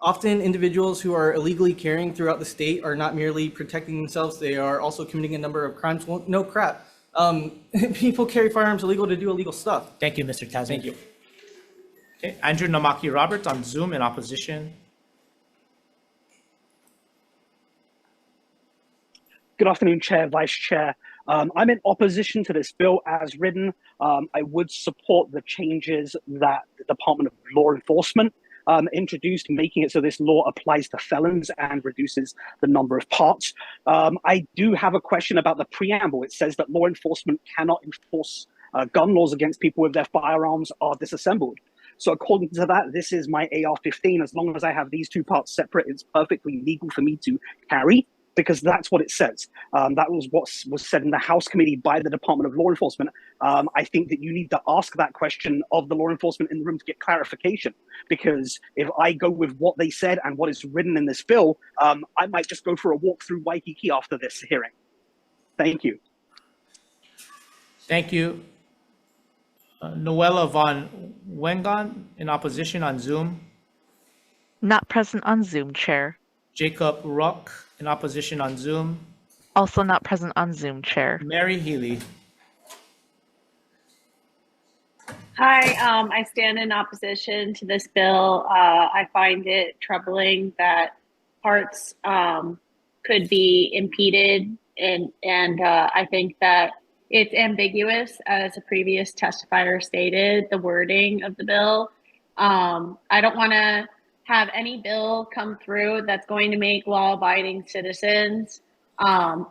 Often individuals who are illegally carrying throughout the state are not merely protecting themselves, they are also committing a number of crimes. Well, no crap. People carry firearms illegal to do illegal stuff. Thank you, Mr. Tasman. Thank you. Okay, Andrew Namaki Roberts on Zoom in opposition. Good afternoon, Chair, Vice Chair. I'm in opposition to this bill as written. I would support the changes that the Department of Law Enforcement introduced, making it so this law applies to felons and reduces the number of parts. I do have a question about the preamble. It says that law enforcement cannot enforce gun laws against people if their firearms are disassembled. So according to that, this is my AR-15. As long as I have these two parts separate, it's perfectly legal for me to carry, because that's what it says. That was what was said in the House committee by the Department of Law Enforcement. I think that you need to ask that question of the law enforcement in the room to get clarification, because if I go with what they said and what is written in this bill, I might just go for a walk through Waikiki after this hearing. Thank you. Thank you. Noella Von Wengan in opposition on Zoom. Not present on Zoom, Chair. Jacob Ruck in opposition on Zoom. Also not present on Zoom, Chair. Mary Healy. Hi, I stand in opposition to this bill. I find it troubling that parts could be impeded, and I think that it's ambiguous, as a previous testifier stated, the wording of the bill. I don't want to have any bill come through that's going to make law-abiding citizens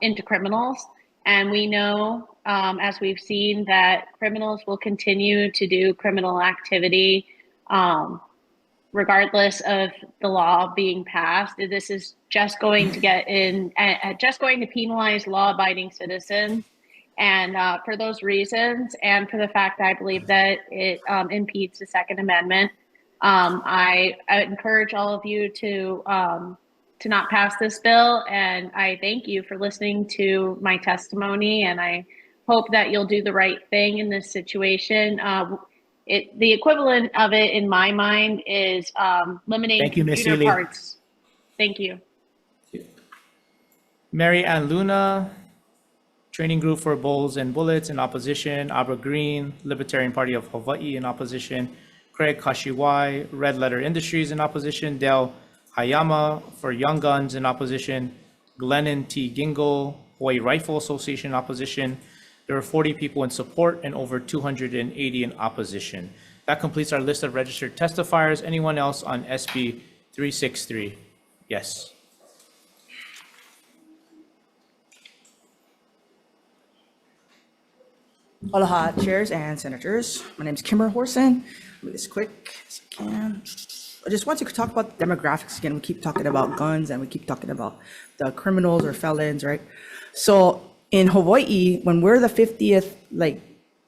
into criminals. And we know, as we've seen, that criminals will continue to do criminal activity regardless of the law being passed. This is just going to get in, just going to penalize law-abiding citizens. And for those reasons, and for the fact that I believe that it impedes the Second Amendment, I encourage all of you to not pass this bill. And I thank you for listening to my testimony. And I hope that you'll do the right thing in this situation. The equivalent of it, in my mind, is limiting computer parts. Thank you. Mary Ann Luna, Training Group for Bulls and Bullets in opposition. Abra Green, Libertarian Party of Hawaii in opposition. Craig Kashiwai, Red Letter Industries in opposition. Dale Hayama for Young Guns in opposition. Glennon T. Gingle, Hawaii Rifle Association in opposition. There were 40 people in support and over 280 in opposition. That completes our list of registered testifiers. Anyone else on SB 363? Yes. Aloha, chairs and senators. My name is Kimmer Horson. I'll be as quick as I can. I just want to talk about demographics again. We keep talking about guns and we keep talking about the criminals or felons, right? So in Hawaii, when we're the 50th,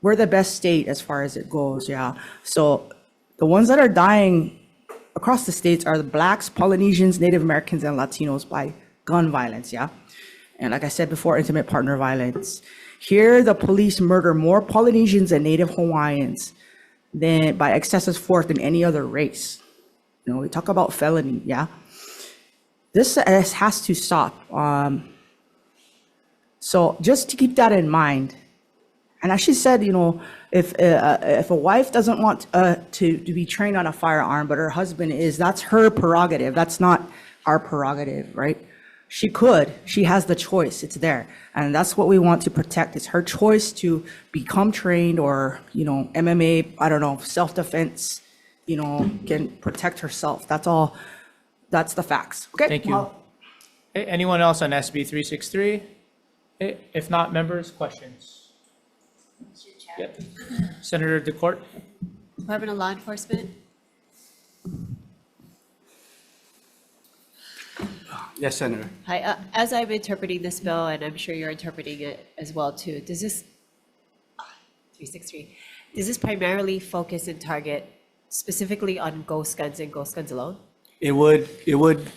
we're the best state as far as it goes, yeah. So the ones that are dying across the states are the Blacks, Polynesians, Native Americans, and Latinos by gun violence, yeah? And like I said before, intimate partner violence. Here, the police murder more Polynesians and Native Hawaiians than by excessive force than any other race. You know, we talk about felony, yeah? This has to stop. So just to keep that in mind, and as she said, you know, if a wife doesn't want to be trained on a firearm, but her husband is, that's her prerogative. That's not our prerogative, right? She could. She has the choice. It's there, and that's what we want to protect. It's her choice to become trained, or you know, MMA. I don't know, self-defense. You know, can protect herself. That's all. That's the facts. Okay. Thank you. Hey, anyone else on SB 363? Hey, if not, members, questions? Yep. Senator DeCourt. Department of Law Enforcement. Yes, Senator. Hi, as I'm interpreting this bill, and I'm sure you're interpreting it as well too, does this, 363, does this primarily focus and target specifically on ghost guns and ghost guns alone? It would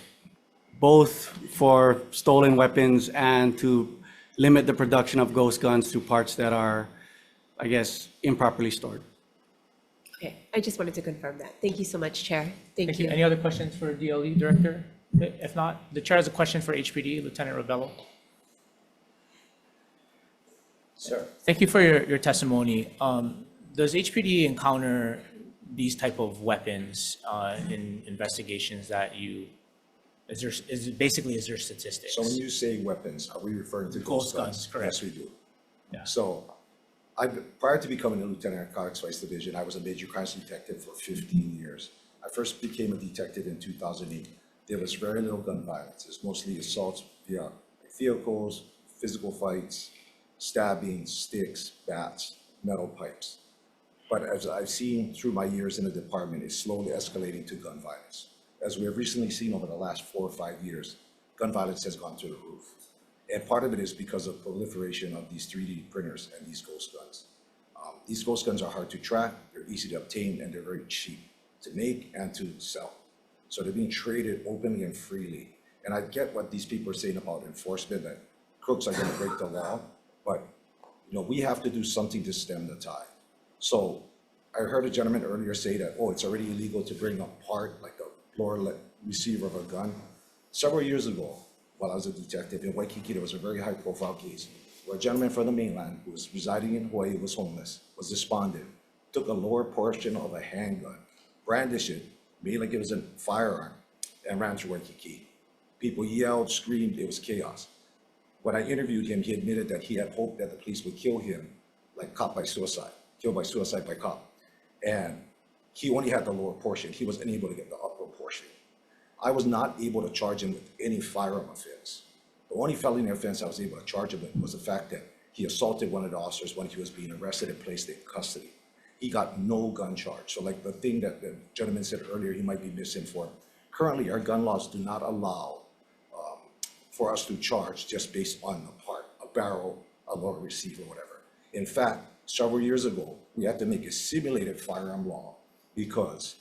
both for stolen weapons and to limit the production of ghost guns to parts that are, I guess, improperly stored. Okay, I just wanted to confirm that. Thank you so much, Chair. Thank you. Any other questions for DLE Director? If not, the chair has a question for HPD, Lieutenant Rebello. Sir. Thank you for your testimony. Does HPD encounter these type of weapons in investigations that you, is there statistics? So when you say weapons, are we referring to ghost guns? Correct. Yes, we do. Yeah. So prior to becoming a lieutenant in Narcotics Vice Division, I was a major crimes detective for 15 years. I first became a detective in 2008. There was very little gun violence. It's mostly assaults via vehicles, physical fights, stabbing, sticks, bats, metal pipes. But as I've seen through my years in the department, it's slowly escalating to gun violence. As we have recently seen over the last 4 or 5 years, gun violence has gone through the roof. And part of it is because of proliferation of these 3D printers and these ghost guns. These ghost guns are hard to track, they're easy to obtain, and they're very cheap to make and to sell. So they're being traded openly and freely. And I get what these people are saying about enforcement, that crooks are going to break the law, but you know, we have to do something to stem the tide. So I heard a gentleman earlier say that, oh, it's already illegal to bring a part, like a lower receiver of a gun. Several years ago, while I was a detective in Waikiki, there was a very high-profile case where a gentleman from the mainland who was residing in Hawaii, was homeless, was despondent, took a lower portion of a handgun, brandished it, made like it was a firearm, and ran to Waikiki. People yelled, screamed, it was chaos. When I interviewed him, he admitted that he had hoped that the police would kill him, like cop by suicide, killed by suicide by cop. And he only had the lower portion. He was unable to get the upper portion. I was not able to charge him with any firearm offense. The only felony offense I was able to charge him with was the fact that he assaulted one of the officers when he was being arrested and placed in custody. He got no gun charge. So like the thing that the gentleman said earlier, he might be misinformed. Currently, our gun laws do not allow for us to charge just based on a part, a barrel, a lower receiver, whatever. In fact, several years ago, we had to make a simulated firearm law because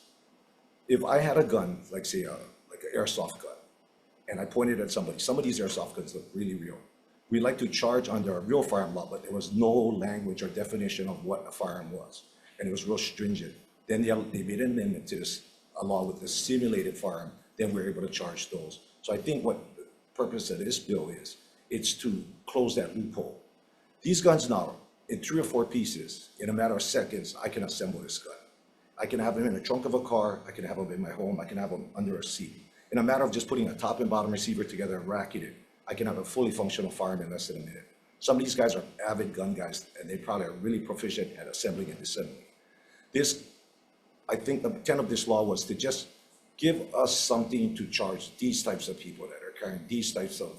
if I had a gun, like say like an airsoft gun, and I pointed at somebody, some of these airsoft guns look really real. We like to charge under a real firearm law, but there was no language or definition of what a firearm was. And it was real stringent. Then they made an amendment to this, along with the simulated firearm, then we were able to charge those. So I think what the purpose of this bill is, it's to close that loophole. These guns now, in 3 or 4 pieces, in a matter of seconds, I can assemble this gun. I can have them in the trunk of a car, I can have them in my home, I can have them under a seat. In a matter of just putting a top and bottom receiver together and racking it, I can have a fully functional firearm in less than a minute. Some of these guys are avid gun guys, and they probably are really proficient at assembling and disassembling. This, I think the intent of this law was to just give us something to charge these types of people that are carrying these types of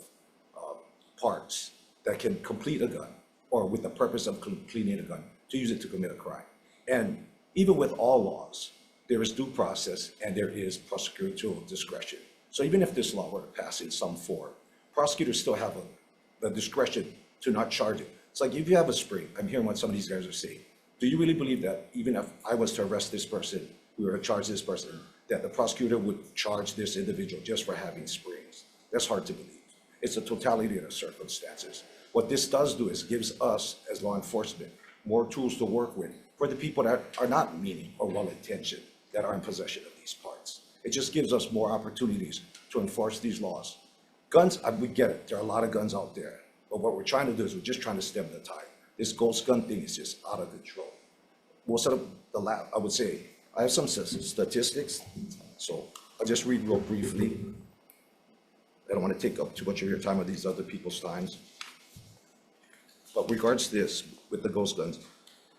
parts that can complete a gun, or with the purpose of completing a gun, to use it to commit a crime. And even with all laws, there is due process and there is prosecutorial discretion. So even if this law were to pass in some form, prosecutors still have the discretion to not charge it. It's like if you have a spring, I'm hearing what some of these guys are saying. Do you really believe that even if I was to arrest this person, we were to charge this person, that the prosecutor would charge this individual just for having springs? That's hard to believe. It's the totality of the circumstances. What this does do is gives us, as law enforcement, more tools to work with for the people that are not meaning or well-intentioned, that are in possession of these parts. It just gives us more opportunities to enforce these laws. Guns, we get it, there are a lot of guns out there, but what we're trying to do is we're just trying to stem the tide. This ghost gun thing is just out of control. Most of the lab, I would say, I have some statistics, so I'll just read real briefly. I don't want to take up too much of your time or these other people's times. But regards to this, with the ghost guns.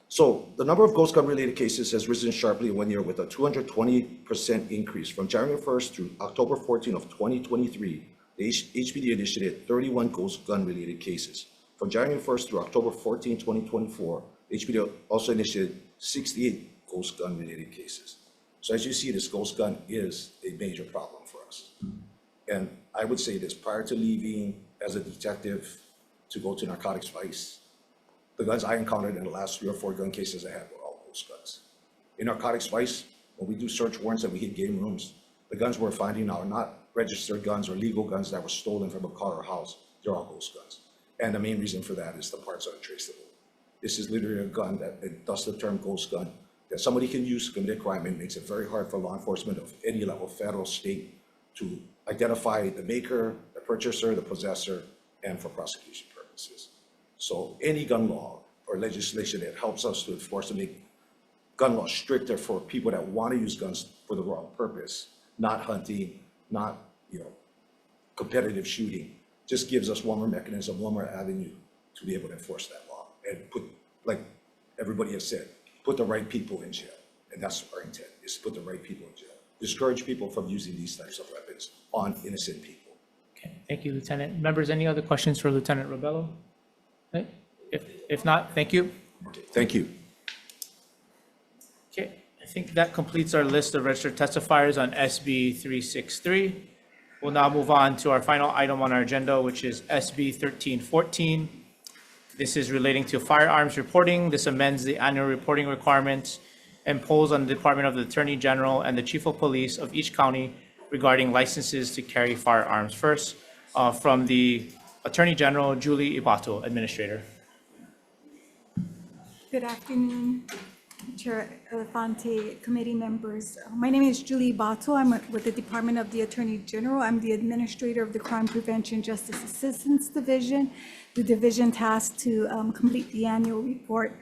So the number of ghost gun related cases has risen sharply in 1 year with a 220% increase. From January 1st through October 14 of 2023, the HPD initiated 31 ghost gun related cases. From January 1st through October 14, 2024, HPD also initiated 68 ghost gun related cases. So as you see, this ghost gun is a major problem for us. And I would say this, prior to leaving as a detective to go to narcotics vice, the guns I encountered in the last 3 or 4 gun cases I had were all ghost guns. In narcotics vice, when we do search warrants and we hit game rooms, the guns we're finding now are not registered guns or legal guns that were stolen from a car or house. They're all ghost guns. And the main reason for that is the parts are untraceable. This is literally a gun that, and thus the term ghost gun, that somebody can use to commit a crime, and makes it very hard for law enforcement of any level, federal, state, to identify the maker, the purchaser, the possessor, and for prosecution purposes. So any gun law or legislation that helps us to enforce and make gun law stricter for people that want to use guns for the wrong purpose, not hunting, not, competitive shooting, just gives us one more mechanism, one more avenue to be able to enforce that law and put, like everybody has said, put the right people in jail. And that's our intent, is to put the right people in jail. Discourage people from using these types of weapons on innocent people. Okay, thank you, Lieutenant. Members, any other questions for Lieutenant Robello? Okay. If not, thank you. Okay, thank you. Okay, I think that completes our list of registered testifiers on SB 363. We'll now move on to our final item on our agenda, which is SB 1314. This is relating to firearms reporting. This amends the annual reporting requirements and pulls on the Department of the Attorney General and the Chief of Police of each county regarding licenses to carry firearms. First, from the Attorney General, Julie Ibato, Administrator. Good afternoon, Chair Elefante, committee members. My name is Julie Bato. I'm with the Department of the Attorney General. I'm the Administrator of the Crime Prevention Justice Assistance Division, the division tasked to complete the annual report.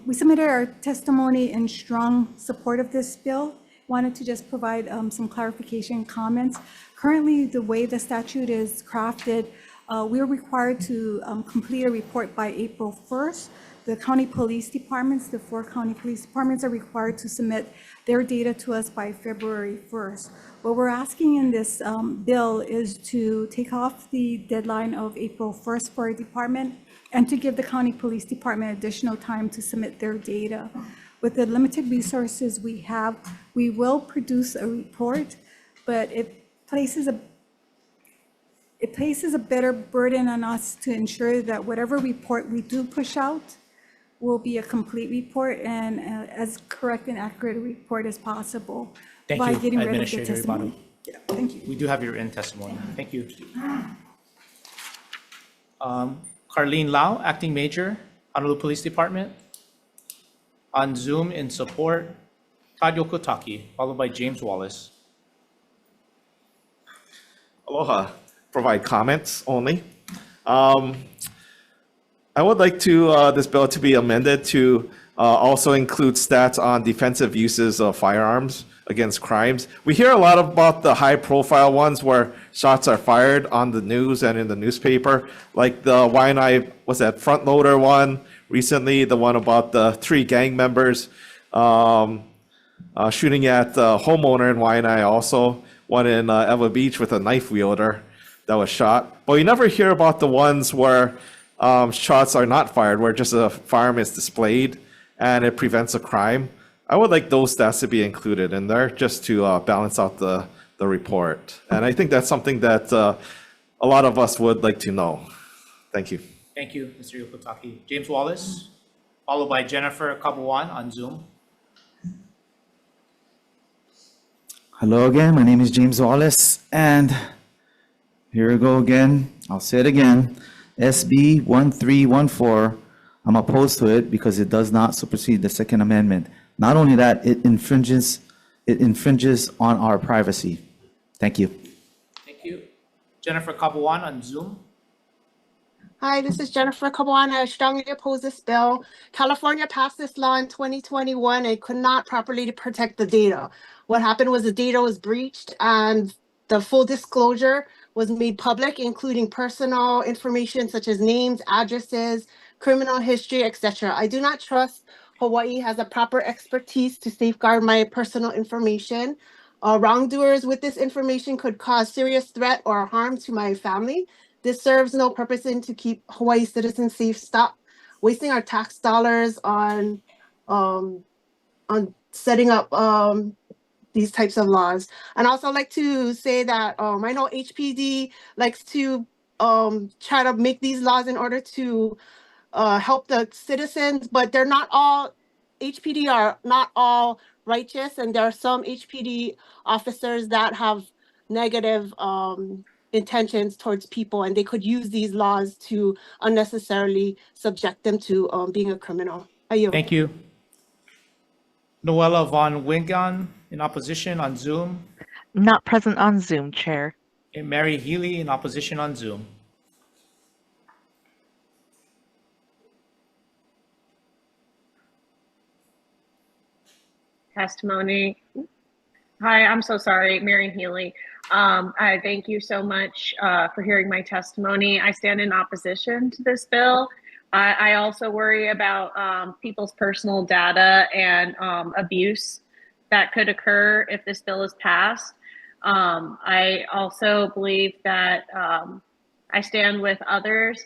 We submitted our testimony in strong support of this bill. Wanted to just provide some clarification comments. Currently, the way the statute is crafted, we're required to complete a report by April 1st. The county police departments, the 4 county police departments, are required to submit their data to us by February 1st. What we're asking in this bill is to take off the deadline of April 1st for our department and to give the county police department additional time to submit their data. With the limited resources we have, we will produce a report, but it places a better burden on us to ensure that whatever report we do push out will be a complete report and as correct and accurate a report as possible. Thank by you, getting rid of the Administrator testimony. Ibato. Yeah, thank you. We do have your written testimony. Thank you. Carlene Lau, Acting Major, Honolulu Police Department. On Zoom in support, Todd Yokotaki, followed by James Wallace. Aloha. Provide comments only. I would like this bill to be amended to also include stats on defensive uses of firearms against crimes. We hear a lot about the high-profile ones where shots are fired on the news and in the newspaper, like the Waianae, what's that, front loader one recently, the one about the 3 gang members shooting at the homeowner in Waianae, also one in Eva Beach with a knife wielder that was shot. But you never hear about the ones where shots are not fired, where just a firearm is displayed and it prevents a crime. I would like those stats to be included in there just to balance out the report. And I think that's something that a lot of us would like to know. Thank you. Thank you, Mr. Yokotaki. James Wallace, followed by Jennifer Kabuan on Zoom. Hello again, my name is James Wallace, and here we go again. I'll say it again, SB 1314, I'm opposed to it because it does not supersede the Second Amendment. Not only that, it infringes on our privacy. Thank you. Thank you. Jennifer Capuan on Zoom. Hi, this is Jennifer Capuan. I strongly oppose this bill. California passed this law in 2021 and could not properly protect the data. What happened was the data was breached and the full disclosure was made public, including personal information such as names, addresses, criminal history, etc. I do not trust Hawaii has a proper expertise to safeguard my personal information. Wrongdoers with this information could cause serious threat or harm to my family. This serves no purpose in to keep Hawaii citizens safe. Stop wasting our tax dollars on setting up these types of laws. And also like to say that I know HPD likes to try to make these laws in order to help the citizens, but they're not all, HPD are not all righteous, and there are some HPD officers that have negative intentions towards people, and they could use these laws to unnecessarily subject them to being a criminal. Thank you. Noella Von Wingan in opposition on Zoom. Not present on Zoom, Chair. And Mary Healy in opposition on Zoom. Testimony. Hi, I'm so sorry, Mary Healy. I thank you so much for hearing my testimony. I stand in opposition to this bill. I also worry about people's personal data and abuse that could occur if this bill is passed. I also believe that I stand with others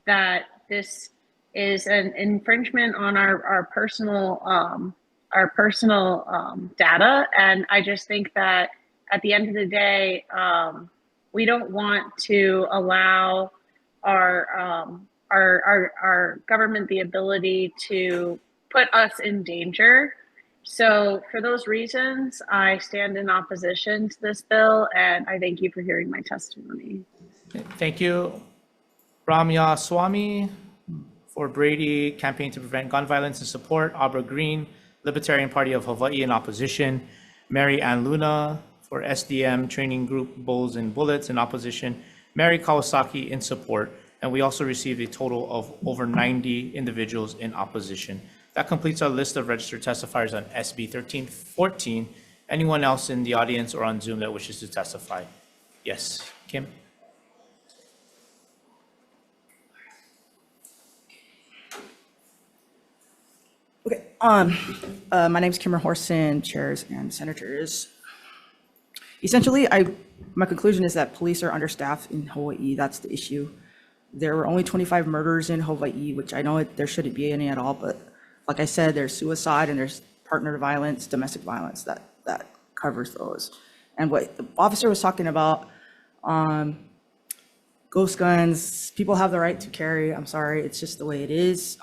that this is an infringement on our personal data. And I just think that at the end of the day, we don't want to allow our government the ability to put us in danger. So for those reasons, I stand in opposition to this bill, and I thank you for hearing my testimony. Thank you. Ramya Swamy for Brady, Campaign to Prevent Gun Violence and Support. Abra Green, Libertarian Party of Hawaii in opposition. Mary Ann Luna for SDM Training Group Bulls and Bullets in opposition. Mary Kawasaki in support. And we also received a total of over 90 individuals in opposition. That completes our list of registered testifiers on SB 1314. Anyone else in the audience or on Zoom that wishes to testify? Yes, Kim? Okay, my name is Kimmer Horson, chairs and senators. Essentially, my conclusion is that police are understaffed in Hawaii. That's the issue. There were only 25 murders in Hawaii, which I know there shouldn't be any at all, but like I said, there's suicide and there's partner violence, domestic violence that covers those. And what the officer was talking about, ghost guns, people have the right to carry. I'm sorry, it's just the way it is.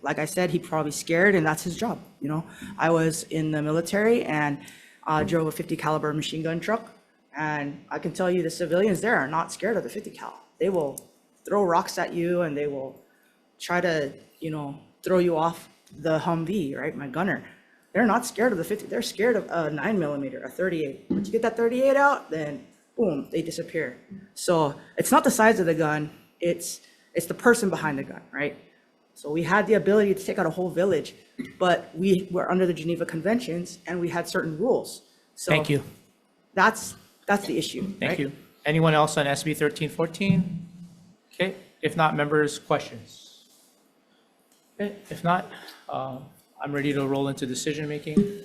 Like I said, he's probably scared, and that's his job. You know, I was in the military and drove a 50 caliber machine gun truck, and I can tell you the civilians there are not scared of the 50 cal. They will throw rocks at you, and they will try to, you know, throw you off the Humvee, right? My gunner. They're not scared of the 50. They're scared of a 9mm, a 38. Once you get that 38 out, then boom, they disappear. So it's not the size of the gun, it's the person behind the gun, right? So we had the ability to take out a whole village, but we were under the Geneva Conventions and we had certain rules. So Thank you. That's the issue. Thank you. Anyone else on SB 1314? Okay, if not, members, questions? Okay, if not, I'm ready to roll into decision making.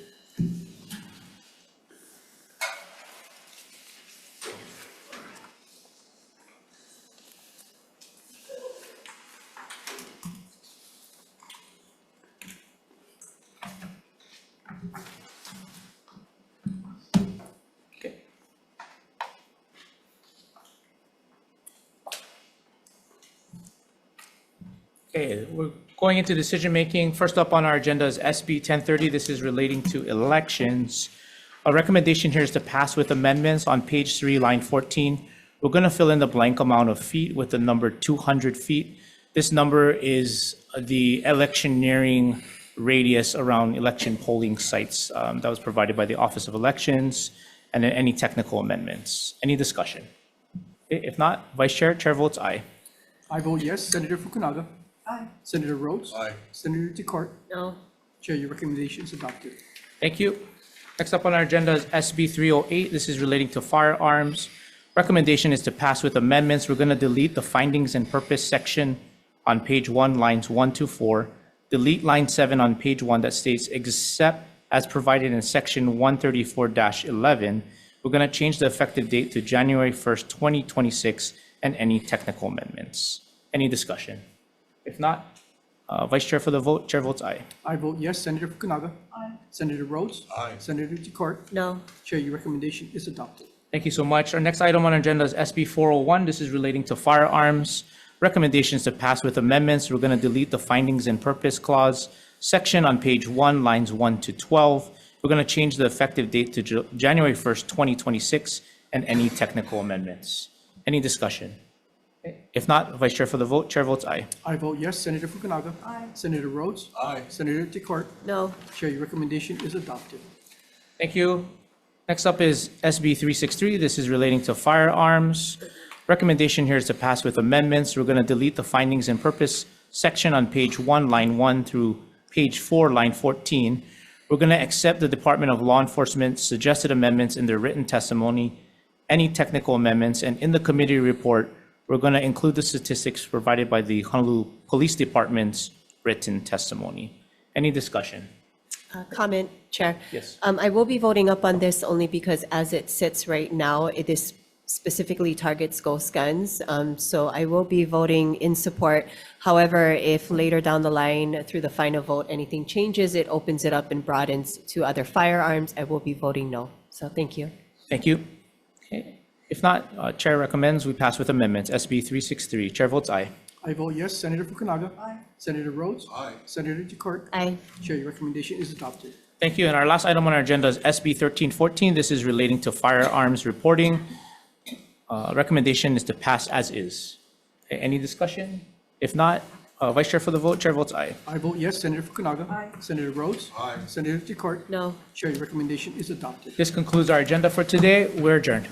Okay, we're going into decision making. First up on our agenda is SB 1030. This is relating to elections. A recommendation here is to pass with amendments on page 3, line 14. We're going to fill in the blank amount of feet with the number 200 feet. This number is the electioneering radius around election polling sites that was provided by the Office of Elections, and then any technical amendments. Any discussion? If not, Vice Chair, Chair votes aye. I vote yes. Senator Fukunaga. Aye. Senator Rhodes. Aye. Senator Decort. No. Chair, your recommendation is adopted. Thank you. Next up on our agenda is SB 308. This is relating to firearms. Recommendation is to pass with amendments. We're going to delete the findings and purpose section on page 1, lines 1 to 4. Delete line 7 on page 1 that states, except as provided in section 134-11. We're going to change the effective date to January 1st, 2026, and any technical amendments. Any discussion? If not, Vice Chair for the vote, Chair votes aye. I vote yes. Senator Fukunaga. Aye. Senator Rhodes. Aye. Senator Decort. No. Chair, your recommendation is adopted. Thank you so much. Our next item on our agenda is SB 401. This is relating to firearms. Recommendations to pass with amendments. We're going to delete the findings and purpose clause section on page 1, lines 1 to 12. We're going to change the effective date to January 1st, 2026, and any technical amendments. Any discussion? If not, Vice Chair for the vote, Chair votes aye. I vote yes. Senator Fukunaga. Aye. Senator Rhodes. Aye. Senator Decort. No. Chair, your recommendation is adopted. Thank you. Next up is SB 363. This is relating to firearms. Recommendation here is to pass with amendments. We're going to delete the findings and purpose section on page 1, line 1 through page 4, line 14. We're going to accept the Department of Law Enforcement's suggested amendments in their written testimony, any technical amendments, and in the committee report, we're going to include the statistics provided by the Honolulu Police Department's written testimony. Any discussion? Comment, Chair. Yes. I will be voting up on this only because as it sits right now, it is specifically targets ghost guns. So I will be voting in support. However, if later down the line through the final vote, anything changes, it opens it up and broadens to other firearms, I will be voting no. So thank you. Thank you. Okay. If not, Chair recommends we pass with amendments. SB 363. Chair votes aye. I vote yes. Senator Fukunaga. Aye. Senator Rhodes. Aye. Senator Decort. Aye. Chair, your recommendation is adopted. Thank you. And our last item on our agenda is SB 1314. This is relating to firearms reporting. Recommendation is to pass as is. Okay, any discussion? If not, Vice Chair for the vote, Chair votes aye. I vote yes. Senator Fukunaga. Aye. Senator Rhodes. Aye. Senator Decort. No. Chair, your recommendation is adopted. This concludes our agenda for today. We're adjourned.